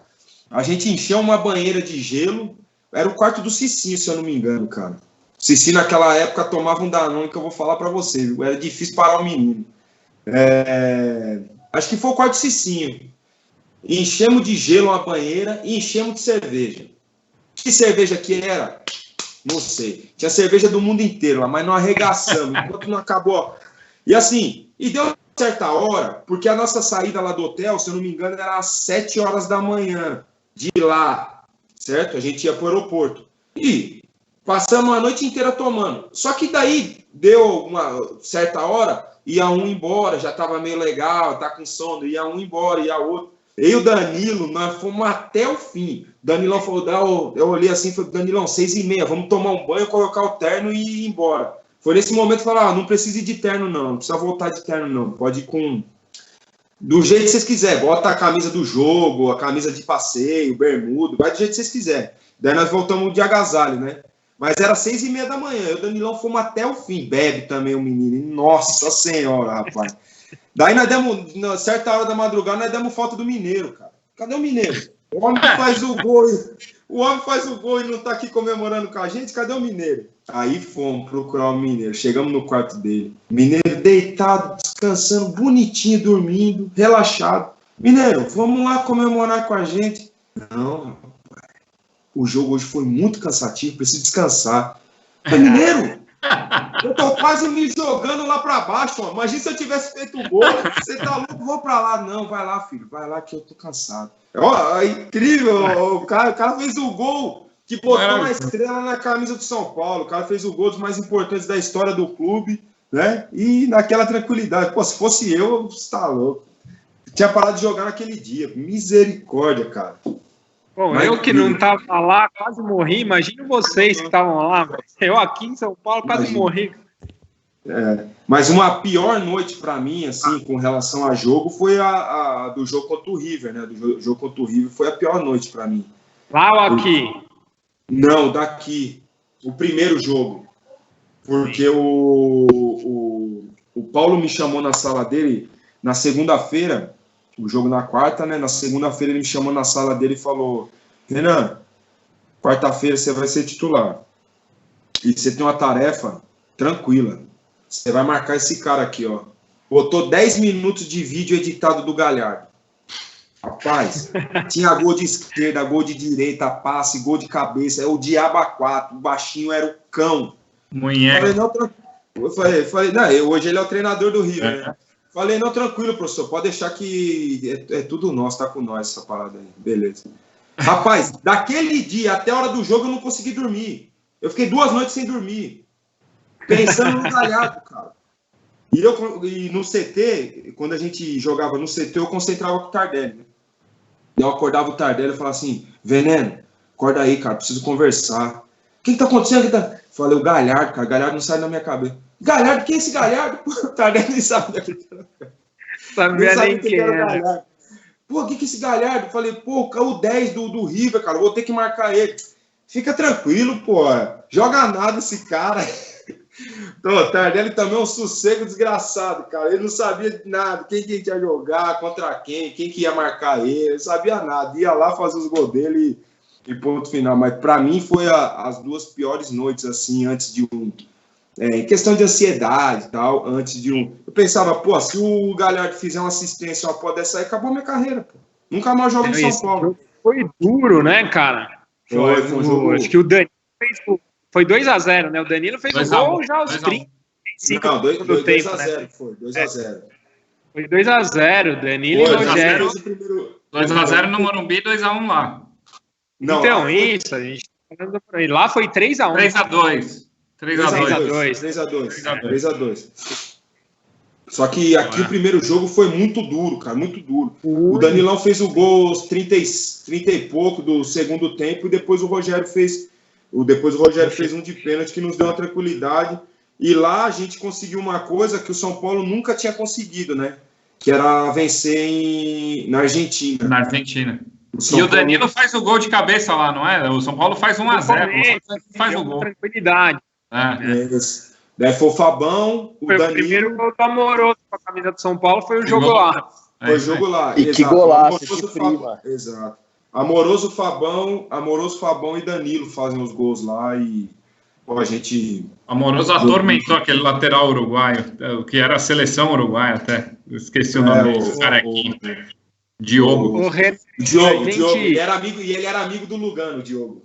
A gente encheu uma banheira de gelo, era o quarto do Cicinho, se eu não me engano, cara. O Cicinho naquela época tomava um Danone que eu vou falar pra você, viu? Era difícil parar o menino. Acho que foi o quarto do Cicinho. enchemos de gelo uma banheira e enchemos de cerveja. Que cerveja que era? Não sei. Tinha cerveja do mundo inteiro lá, mas não arregaçamos, enquanto não acabou. E assim, e deu certa hora, porque a nossa saída lá do hotel, se eu não me engano, era às 7 horas da manhã, de lá, certo? A gente ia para o aeroporto. E passamos a noite inteira tomando. Só que daí, deu uma certa hora, ia um embora, já estava meio legal, tá com sono, ia um embora, ia outro. Eu e o Danilo, nós fomos até o fim. Danilão falou, eu olhei assim e falei, Danilão, 6h30, vamos tomar um banho, colocar o terno e ir embora. Foi nesse momento que falaram, não precisa ir de terno não precisa voltar de terno não, pode ir com... do jeito que vocês quiserem, bota a camisa do jogo, a camisa de passeio, bermuda, vai do jeito que vocês quiserem. Daí nós voltamos de agasalho, né? Mas era 6h30 da manhã, eu e o Danilão fomos até o fim, bebe também o menino, nossa senhora, rapaz. Daí nós demos, na certa hora da madrugada, nós demos falta do Mineiro, cara. Cadê o Mineiro? O homem faz o gol e não tá aqui comemorando com a gente, cadê o Mineiro? Aí fomos procurar o Mineiro, chegamos no quarto dele. Mineiro deitado, descansando, bonitinho, dormindo, relaxado. Mineiro, vamos lá comemorar com a gente. Não, rapaz. O jogo hoje foi muito cansativo, preciso descansar. Mas, Mineiro, eu tô quase me jogando lá pra baixo, ó. Imagina se eu tivesse feito o gol. Você tá louco, vou pra lá. Não, vai lá, filho, vai lá que eu tô cansado. Ó, é incrível, o cara fez o gol que botou uma estrela na camisa do São Paulo. O cara fez o gol dos mais importantes da história do clube, né? E naquela tranquilidade. Pô, se fosse eu, você tá louco. Tinha parado de jogar naquele dia. Misericórdia, cara. Bom, mas eu que não tava lá, quase morri. Imagina vocês que estavam lá. Eu aqui em São Paulo quase morri. Mas uma pior noite para mim, assim, com relação a jogo, foi a do jogo contra o River, né? Do jogo contra o River foi a pior noite para mim. Lá ou aqui? Não, daqui. O primeiro jogo. Porque o Paulo me chamou na sala dele na segunda-feira, o jogo na quarta, né? Na segunda-feira ele me chamou na sala dele e falou: Renan, quarta-feira você vai ser titular. E você tem uma tarefa tranquila. Você vai marcar esse cara aqui, ó. Botou 10 minutos de vídeo editado do Galhardo. Rapaz, tinha gol de esquerda, gol de direita, passe, gol de cabeça. É o diabo a 4. O baixinho era o cão. Falei, não, hoje ele é o treinador do Rio, né? Falei, não, tranquilo, professor. Pode deixar que é tudo nosso, tá com nós essa parada aí. Beleza. Rapaz, daquele dia até a hora do jogo eu não consegui dormir. Eu fiquei 2 noites sem dormir. Pensando no Galhardo, cara. E no CT, quando a gente jogava no CT, eu concentrava com o Tardelli, né? Eu acordava o Tardelli e falava assim: Veneno, acorda aí, cara, preciso conversar. O que tá acontecendo? Falei, o Galhardo, cara, Galhardo não sai da minha cabeça. Galhardo, quem é esse Galhardo? O Tardelli nem sabe. Sabia nem quem era. Pô, o que é esse Galhardo? Falei, pô, o 10 do River, cara, vou ter que marcar ele. Fica tranquilo, pô. Joga nada esse cara. Então, o Tardelli também é um sossego desgraçado, cara. Ele não sabia nada, quem que ia jogar, contra quem que ia marcar ele, não sabia nada. Ia lá fazer os gols dele e ponto final. Mas para mim foi as 2 piores noites, assim, antes de um... em questão de ansiedade e tal, antes de um... Eu pensava, pô, se o Galhardo fizer uma assistência, uma pode dessa aí, acabou minha carreira, pô. Nunca mais jogo em São Paulo. Foi duro, né, cara? Foi um jogo... Acho que o Danilo fez... Foi 2-0, né? O Danilo fez o gol já aos 35 do tempo, 2-0, né? foi 2-0. Foi 2-0, Danilo e Rogério. 2-0 no Morumbi, 2-1 lá. Não, então, isso, a gente tá falando por aí. Lá foi 3-1. 3-2. Só que aqui o primeiro jogo foi muito duro, cara, muito duro. O Danilão fez o gol aos 30 e pouco do segundo tempo e depois o Rogério fez um de pênalti que nos deu uma tranquilidade. E lá a gente conseguiu uma coisa que o São Paulo nunca tinha conseguido, né? Que era vencer na Argentina. Na Argentina. E o Danilo faz o gol de cabeça lá, não é? O São Paulo faz 1-0. Faz o gol. Tranquilidade. Daí foi o Fabão, o Danilo. O primeiro gol do Amoroso com a camisa do São Paulo foi o jogo lá. Foi o jogo lá. E que golaço, que prima. Exato. Amoroso, Fabão e Danilo fazem os gols lá e pô, a gente... Amoroso atormentou aquele lateral uruguaio, que era a seleção uruguaia até. Eu esqueci o nome do carequinho. Diogo. O Diogo. Ele era amigo do Lugano, o Diogo.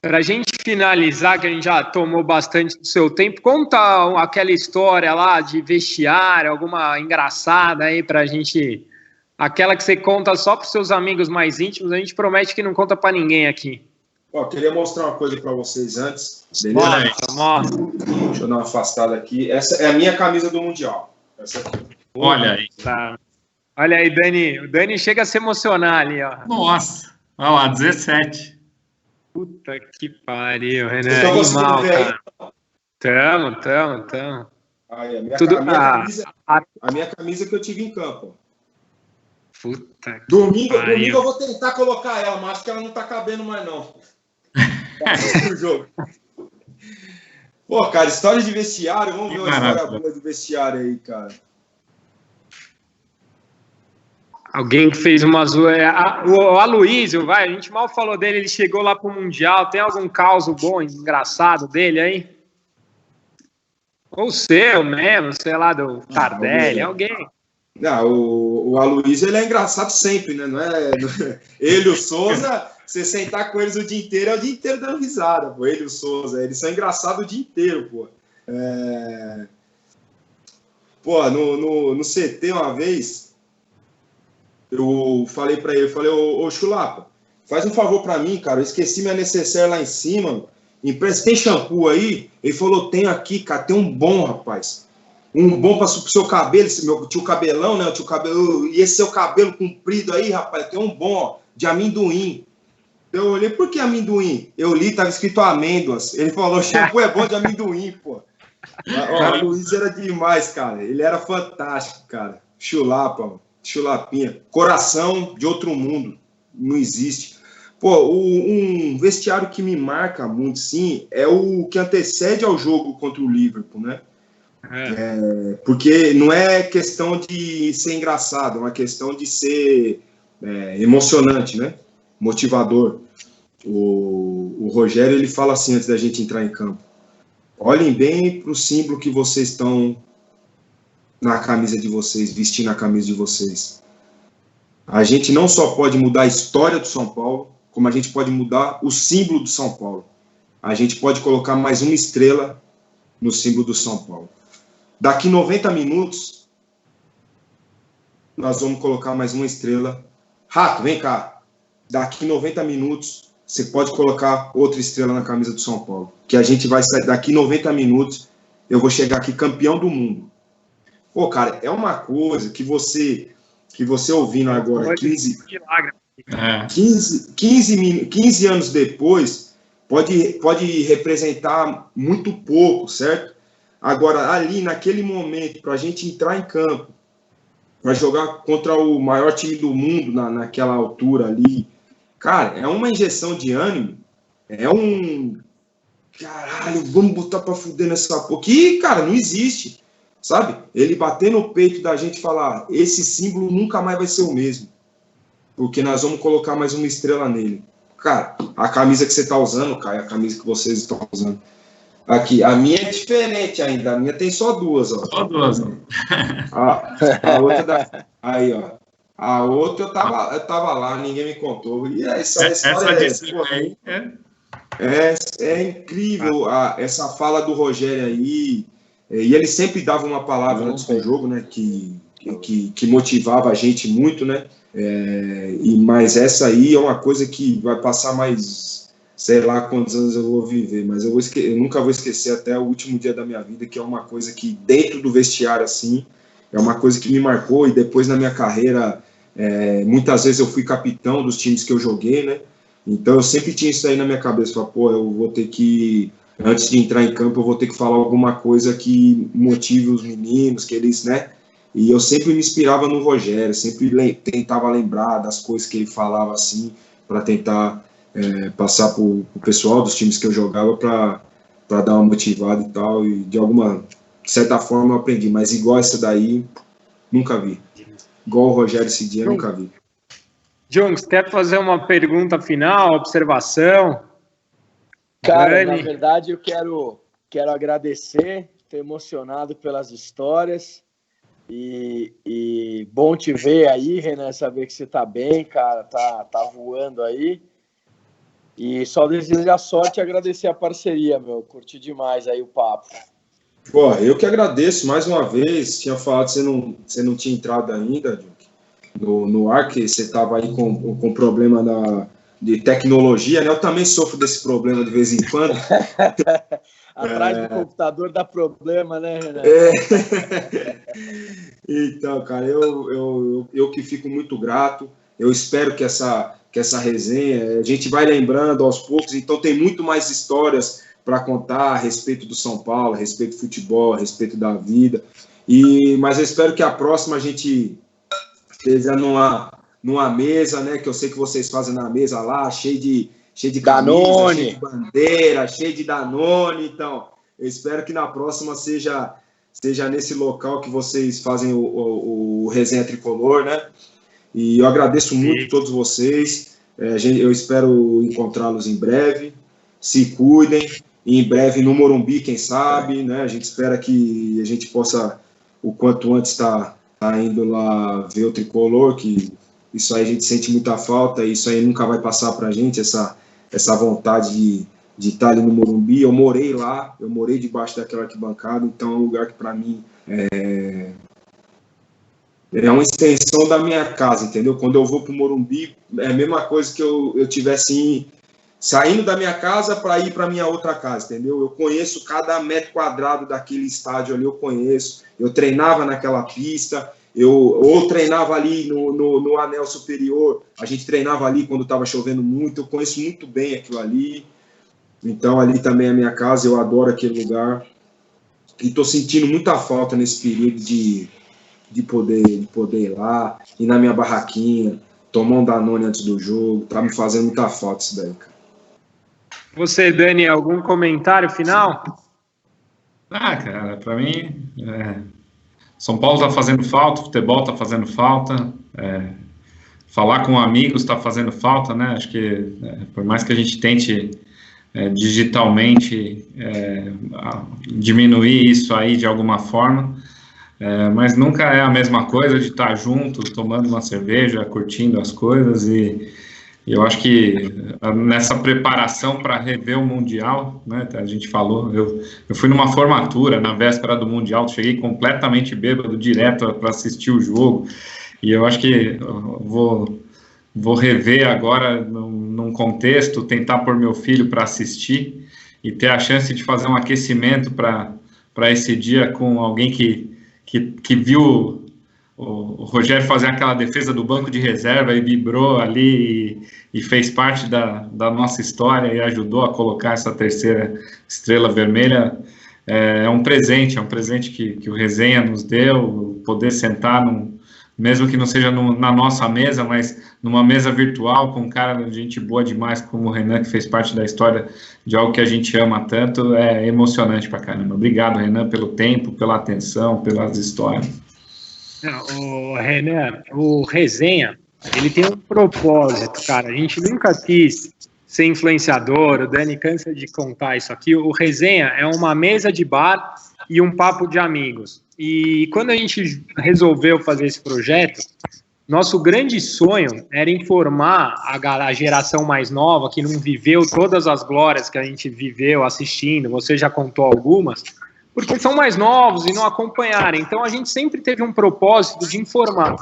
Para a gente finalizar, que a gente já tomou bastante do seu tempo, conta aquela história lá de vestiário, alguma engraçada aí para a gente. Aquela que você conta só para os seus amigos mais íntimos, a gente promete que não conta para ninguém aqui. Ó, queria mostrar uma coisa para vocês antes. Beleza? Mostra. Deixa eu dar uma afastada aqui. Essa é a minha camisa do Mundial. Essa aqui. Olha aí. Tá. Olha aí, Dani. O Dani chega a se emocionar ali, ó. Nossa. Olha lá, 17. Puta que pariu, Renan. Vocês estão conseguindo ver aí? Tamo. Aí, a minha camisa que eu tive em campo. Puta que Domingo pariu. eu vou tentar colocar ela, mas acho que ela não tá cabendo mais, não. Tá jogo. Pô, cara, história de vestiário. Vamos ver uma história boa de vestiário aí, cara. Alguém que fez uma zoeira. O Aloysio, vai, a gente mal falou dele, ele chegou lá pro Mundial. Tem algum caos bom, engraçado dele aí? Ou seu mesmo, sei lá, do Tardelli, alguém. Não, o Aloysio, ele é engraçado sempre, né? Não é... Ele e o Souza, você sentar com eles o dia inteiro, é o dia inteiro dando risada, pô. Ele e o Souza, eles são engraçados o dia inteiro, pô. Pô, no CT uma vez, eu falei pra ele, ô Chulapa, faz um favor pra mim, cara, eu esqueci minha necessaire lá em cima, empresta, tem shampoo aí? Ele falou, tem aqui, cara, tem um bom, rapaz. Um bom para o seu cabelo, esse meu tio cabelão, né? O tio cabelo, e esse seu cabelo comprido aí, rapaz, tem um bom, ó, de amendoim. Eu olhei, por que amendoim? Eu li, tava escrito amêndoas. Ele falou, shampoo é bom de amendoim, pô. O Luiz era demais, cara. Ele era fantástico, cara. Chulapa, chulapinha. Coração de outro mundo. Não existe. Pô, um vestiário que me marca muito, sim, é o que antecede ao jogo contra o Liverpool, né? Porque não é questão de ser engraçado, é uma questão de ser emocionante, né? Motivador. O Rogério, ele fala assim antes da gente entrar em campo: olhem bem para o símbolo que vocês estão na camisa de vocês, vestindo a camisa de vocês. A gente não só pode mudar a história do São Paulo, como a gente pode mudar o símbolo do São Paulo. A gente pode colocar mais uma estrela no símbolo do São Paulo. Daqui 90 minutos, nós vamos colocar mais uma estrela. Rato, vem cá. Daqui 90 minutos, você pode colocar outra estrela na camisa do São Paulo. Que a gente vai sair, daqui 90 minutos, eu vou chegar aqui campeão do mundo. Pô, cara, é uma coisa que você ouvindo agora, 15 anos depois, pode representar muito pouco, certo? Agora, ali, naquele momento, para a gente entrar em campo, para jogar contra o maior time do mundo naquela altura ali, cara, é uma injeção de ânimo, é um... Caralho, vamos botar para fuder nessa porra. Que, cara, não existe, sabe? Ele bater no peito da gente e falar, esse símbolo nunca mais vai ser o mesmo, porque nós vamos colocar mais uma estrela nele. Cara, a camisa que você está usando, cara, é a camisa que vocês estão usando. Aqui, a minha é diferente ainda, a minha tem só duas, ó. Só duas, ó. A outra aí, ó. A outra eu tava lá, ninguém me contou. E essa história é incrível, essa fala do Rogério aí. E ele sempre dava uma palavra antes do jogo, né? Que motivava a gente muito, né? Mas essa aí é uma coisa que vai passar mais... sei lá quantos anos eu vou viver, mas eu nunca vou esquecer até o último dia da minha vida, que é uma coisa que dentro do vestiário, assim, é uma coisa que me marcou, e depois na minha carreira, muitas vezes eu fui capitão dos times que eu joguei, né, então eu sempre tinha isso aí na minha cabeça, pô, eu vou ter que, antes de entrar em campo, eu vou ter que falar alguma coisa que motive os meninos, que eles, né, e eu sempre me inspirava no Rogério, sempre tentava lembrar das coisas que ele falava, assim, para tentar... passar para o pessoal dos times que eu jogava para dar uma motivada e tal, e de alguma certa forma eu aprendi, mas igual essa daí, nunca vi. Igual o Rogério esse dia, nunca vi. Jones, quer fazer uma pergunta final, observação? Cara, na verdade eu quero agradecer, estou emocionado pelas histórias. E bom te ver aí, Renan, saber que você tá bem, cara, tá voando aí. E só desejar sorte e agradecer a parceria, meu. Curti demais aí o papo. Pô, eu que agradeço mais uma vez. Tinha falado que você não tinha entrado ainda no ar, que você estava aí com problema de tecnologia, né? Eu também sofro desse problema de vez em quando. Atrás do computador dá problema, né, Renan? Então, cara, eu que fico muito grato. Eu espero que essa resenha, a gente vai lembrando aos poucos, então tem muito mais histórias para contar a respeito do São Paulo, a respeito do futebol, a respeito da vida. Mas eu espero que a próxima a gente esteja numa mesa, né? Que eu sei que vocês fazem na mesa lá, cheio de camisa, cheio de bandeira, cheio de Danone. Então, eu espero que na próxima seja nesse local que vocês fazem o Resenha Tricolor, né? E eu agradeço muito a todos vocês. Eu espero encontrá-los em breve. Se cuidem. E em breve no Morumbi, quem sabe, né? A gente espera que a gente possa, o quanto antes, estar indo lá ver o Tricolor, que isso aí a gente sente muita falta, e isso aí nunca vai passar para a gente, essa vontade de estar ali no Morumbi. Eu morei lá, eu morei debaixo daquela arquibancada, então é um lugar que para mim é uma extensão da minha casa, entendeu? Quando eu vou para o Morumbi, é a mesma coisa que eu tivesse saindo da minha casa para ir para minha outra casa, entendeu? Eu conheço cada metro quadrado daquele estádio ali, eu conheço. Eu treinava naquela pista, ou treinava ali no anel superior, a gente treinava ali quando estava chovendo muito, eu conheço muito bem aquilo ali. Então ali também é a minha casa, eu adoro aquele lugar. E estou sentindo muita falta nesse período de poder ir lá, ir na minha barraquinha, tomar um Danone antes do jogo. Tá me fazendo muita falta isso daí, cara. Você, Dani, algum comentário final? Cara, para mim, São Paulo está fazendo falta, futebol está fazendo falta, falar com amigos está fazendo falta, né? Acho que por mais que a gente tente digitalmente diminuir isso aí de alguma forma, mas nunca é a mesma coisa de estar juntos, tomando uma cerveja, curtindo as coisas. E eu acho que nessa preparação para rever o Mundial, né, a gente falou, eu fui numa formatura na véspera do Mundial, cheguei completamente bêbado, direto para assistir o jogo, e eu acho que vou rever agora num contexto, tentar pôr meu filho para assistir e ter a chance de fazer um aquecimento para esse dia com alguém que viu o Rogério fazer aquela defesa do banco de reserva e vibrou ali e fez parte da nossa história e ajudou a colocar essa terceira estrela vermelha. É um presente que o Resenha nos deu, poder sentar, mesmo que não seja na nossa mesa, mas numa mesa virtual com um cara de gente boa demais como o Renan, que fez parte da história de algo que a gente ama tanto. É emocionante pra caramba. Obrigado, Renan, pelo tempo, pela atenção, pelas histórias. O Renan, o Resenha, ele tem um propósito, cara. A gente nunca quis ser influenciador, o Dani cansa de contar isso aqui. O Resenha é uma mesa de bar e um papo de amigos. E quando a gente resolveu fazer esse projeto, nosso grande sonho era informar a geração mais nova, que não viveu todas as glórias que a gente viveu assistindo, você já contou algumas, porque são mais novos e não acompanharam. Então, a gente sempre teve um propósito de informar.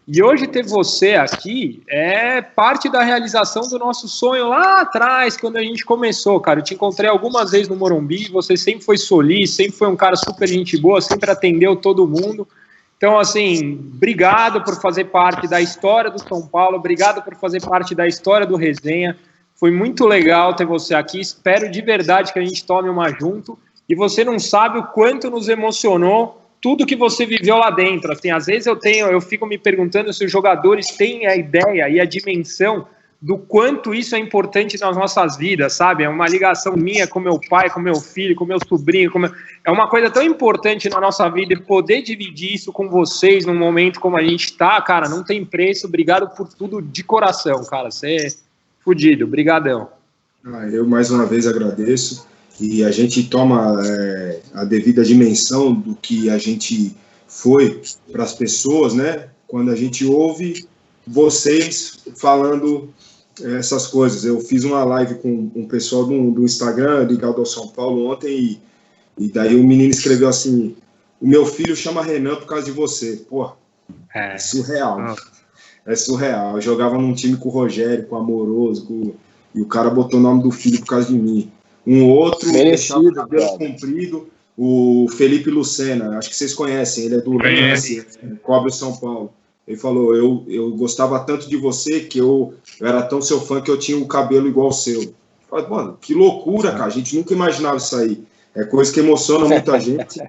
E hoje ter você aqui é parte da realização do nosso sonho lá atrás, quando a gente começou, cara. Eu te encontrei algumas vezes no Morumbi, você sempre foi solícito, sempre foi um cara super gente boa, sempre atendeu todo mundo. Então, assim, obrigado por fazer parte da história do São Paulo, obrigado por fazer parte da história do Resenha. Foi muito legal ter você aqui, espero de verdade que a gente tome uma junto. E você não sabe o quanto nos emocionou tudo que você viveu lá dentro. Assim, às vezes eu fico me perguntando se os jogadores têm a ideia e a dimensão do quanto isso é importante nas nossas vidas, sabe? É uma ligação minha com meu pai, com meu filho, com meu sobrinho. É uma coisa tão importante na nossa vida e poder dividir isso com vocês num momento como a gente está, cara, não tem preço. Obrigado por tudo de coração, cara. Você é fudido. Obrigadão. Eu mais uma vez agradeço. E a gente toma a devida dimensão do que a gente foi para as pessoas, né? Quando a gente ouve vocês falando essas coisas. Eu fiz uma live com um pessoal do Instagram ligado ao São Paulo ontem e daí o menino escreveu assim: o meu filho chama Renan por causa de você. Pô, é surreal. É surreal. Eu jogava num time com o Rogério, com o Amoroso, e o cara botou o nome do filho por causa de mim. Um outro deixava o cabelo comprido, o Felipe Lucena, acho que vocês conhecem, ele é do Lance, cobre o São Paulo. Ele falou, eu gostava tanto de você que eu era tão seu fã que eu tinha o cabelo igual ao seu. Eu falei, mano, que loucura, cara, a gente nunca imaginava isso aí. É coisa que emociona muita gente.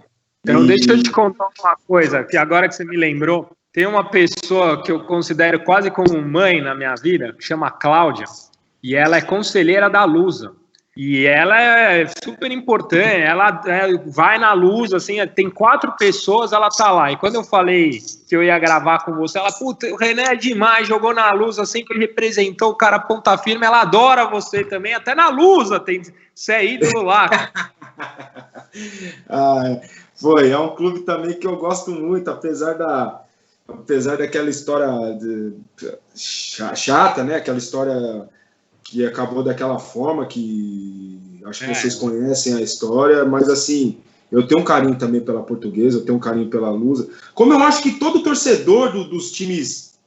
Então, deixa eu te contar uma coisa, que agora que você me lembrou, tem uma pessoa que eu considero quase como mãe na minha vida, que chama Cláudia, e ela é conselheira da Lusa. E ela é super importante, ela vai na Luz, assim, tem 4 pessoas, ela tá lá. E quando eu falei que eu ia gravar com você, ela, puta, o Renan é demais, jogou na Luz, assim, que ele representou o cara ponta firme, ela adora você também, até na Lusa tem, você é ídolo lá. É um clube também que eu gosto muito, apesar daquela história chata, né, aquela história que acabou daquela forma, que acho que vocês conhecem a história, mas assim, eu tenho um carinho também pela Portuguesa, eu tenho um carinho pela Lusa, como eu acho que todo torcedor dos times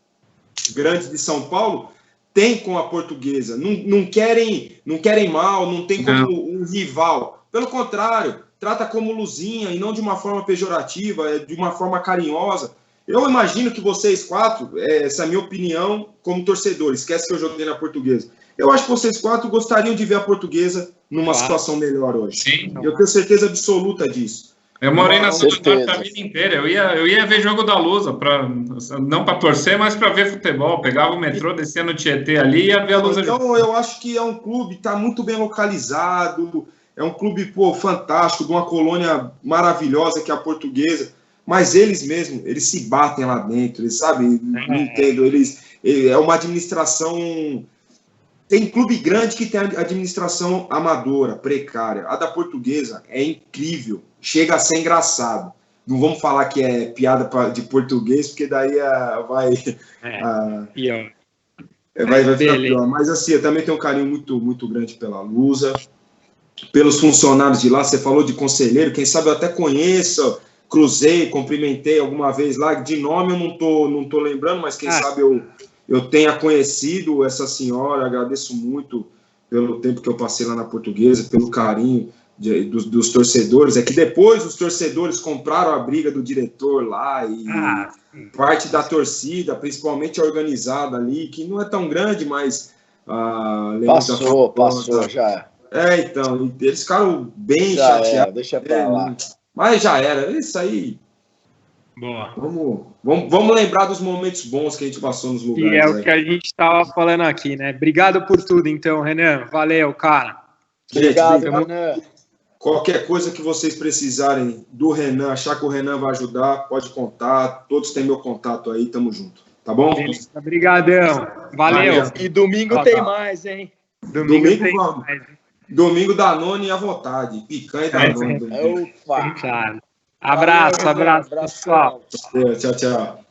grandes de São Paulo tem com a Portuguesa, não querem mal, não tem como um rival, pelo contrário, trata como luzinha, e não de uma forma pejorativa, de uma forma carinhosa. Eu imagino que vocês 4, essa é a minha opinião como torcedor, esquece que eu joguei na Portuguesa. Eu acho que vocês 4 gostariam de ver a Portuguesa numa situação melhor hoje. Sim. Eu tenho certeza absoluta disso. Eu morei na Zona Norte a vida inteira. Eu ia ver jogo da Lusa, não para torcer, mas para ver futebol. Pegava o metrô, descia no Tietê ali e ia ver a Lusa. Então, eu acho que é um clube que está muito bem localizado, é um clube fantástico, de uma colônia maravilhosa que é a Portuguesa, mas eles mesmos, eles se batem lá dentro, eles sabem, não entendo, é uma administração... Tem clube grande que tem administração amadora, precária. A da Portuguesa é incrível, chega a ser engraçado. Não vamos falar que é piada de português, porque daí vai ficar pior. Mas assim, eu também tenho um carinho muito, muito grande pela Lusa, pelos funcionários de lá. Você falou de conselheiro, quem sabe eu até conheço, cruzei, cumprimentei alguma vez lá. De nome eu não tô lembrando, mas quem sabe eu tenha conhecido essa senhora. Agradeço muito pelo tempo que eu passei lá na Portuguesa, pelo carinho dos torcedores. É que depois os torcedores compraram a briga do diretor lá e parte da torcida, principalmente a organizada ali, que não é tão grande, mas... Passou já. Então, eles ficaram bem chateados. Deixa pra lá. Mas já era, isso aí... Boa. Vamos lembrar dos momentos bons que a gente passou nos lugares. E é o que a gente estava falando aqui, né? Obrigado por tudo, então, Renan. Valeu, cara. Obrigado, Renan. Qualquer coisa que vocês precisarem do Renan, achar que o Renan vai ajudar, pode contar. Todos têm meu contato aí, tamo junto. Tá bom? Obrigadão. Valeu. E domingo tem mais, hein? Domingo tem mais. Domingo Danone à vontade. Picanha e Danone. Opa! Abraço, pessoal. Tchau.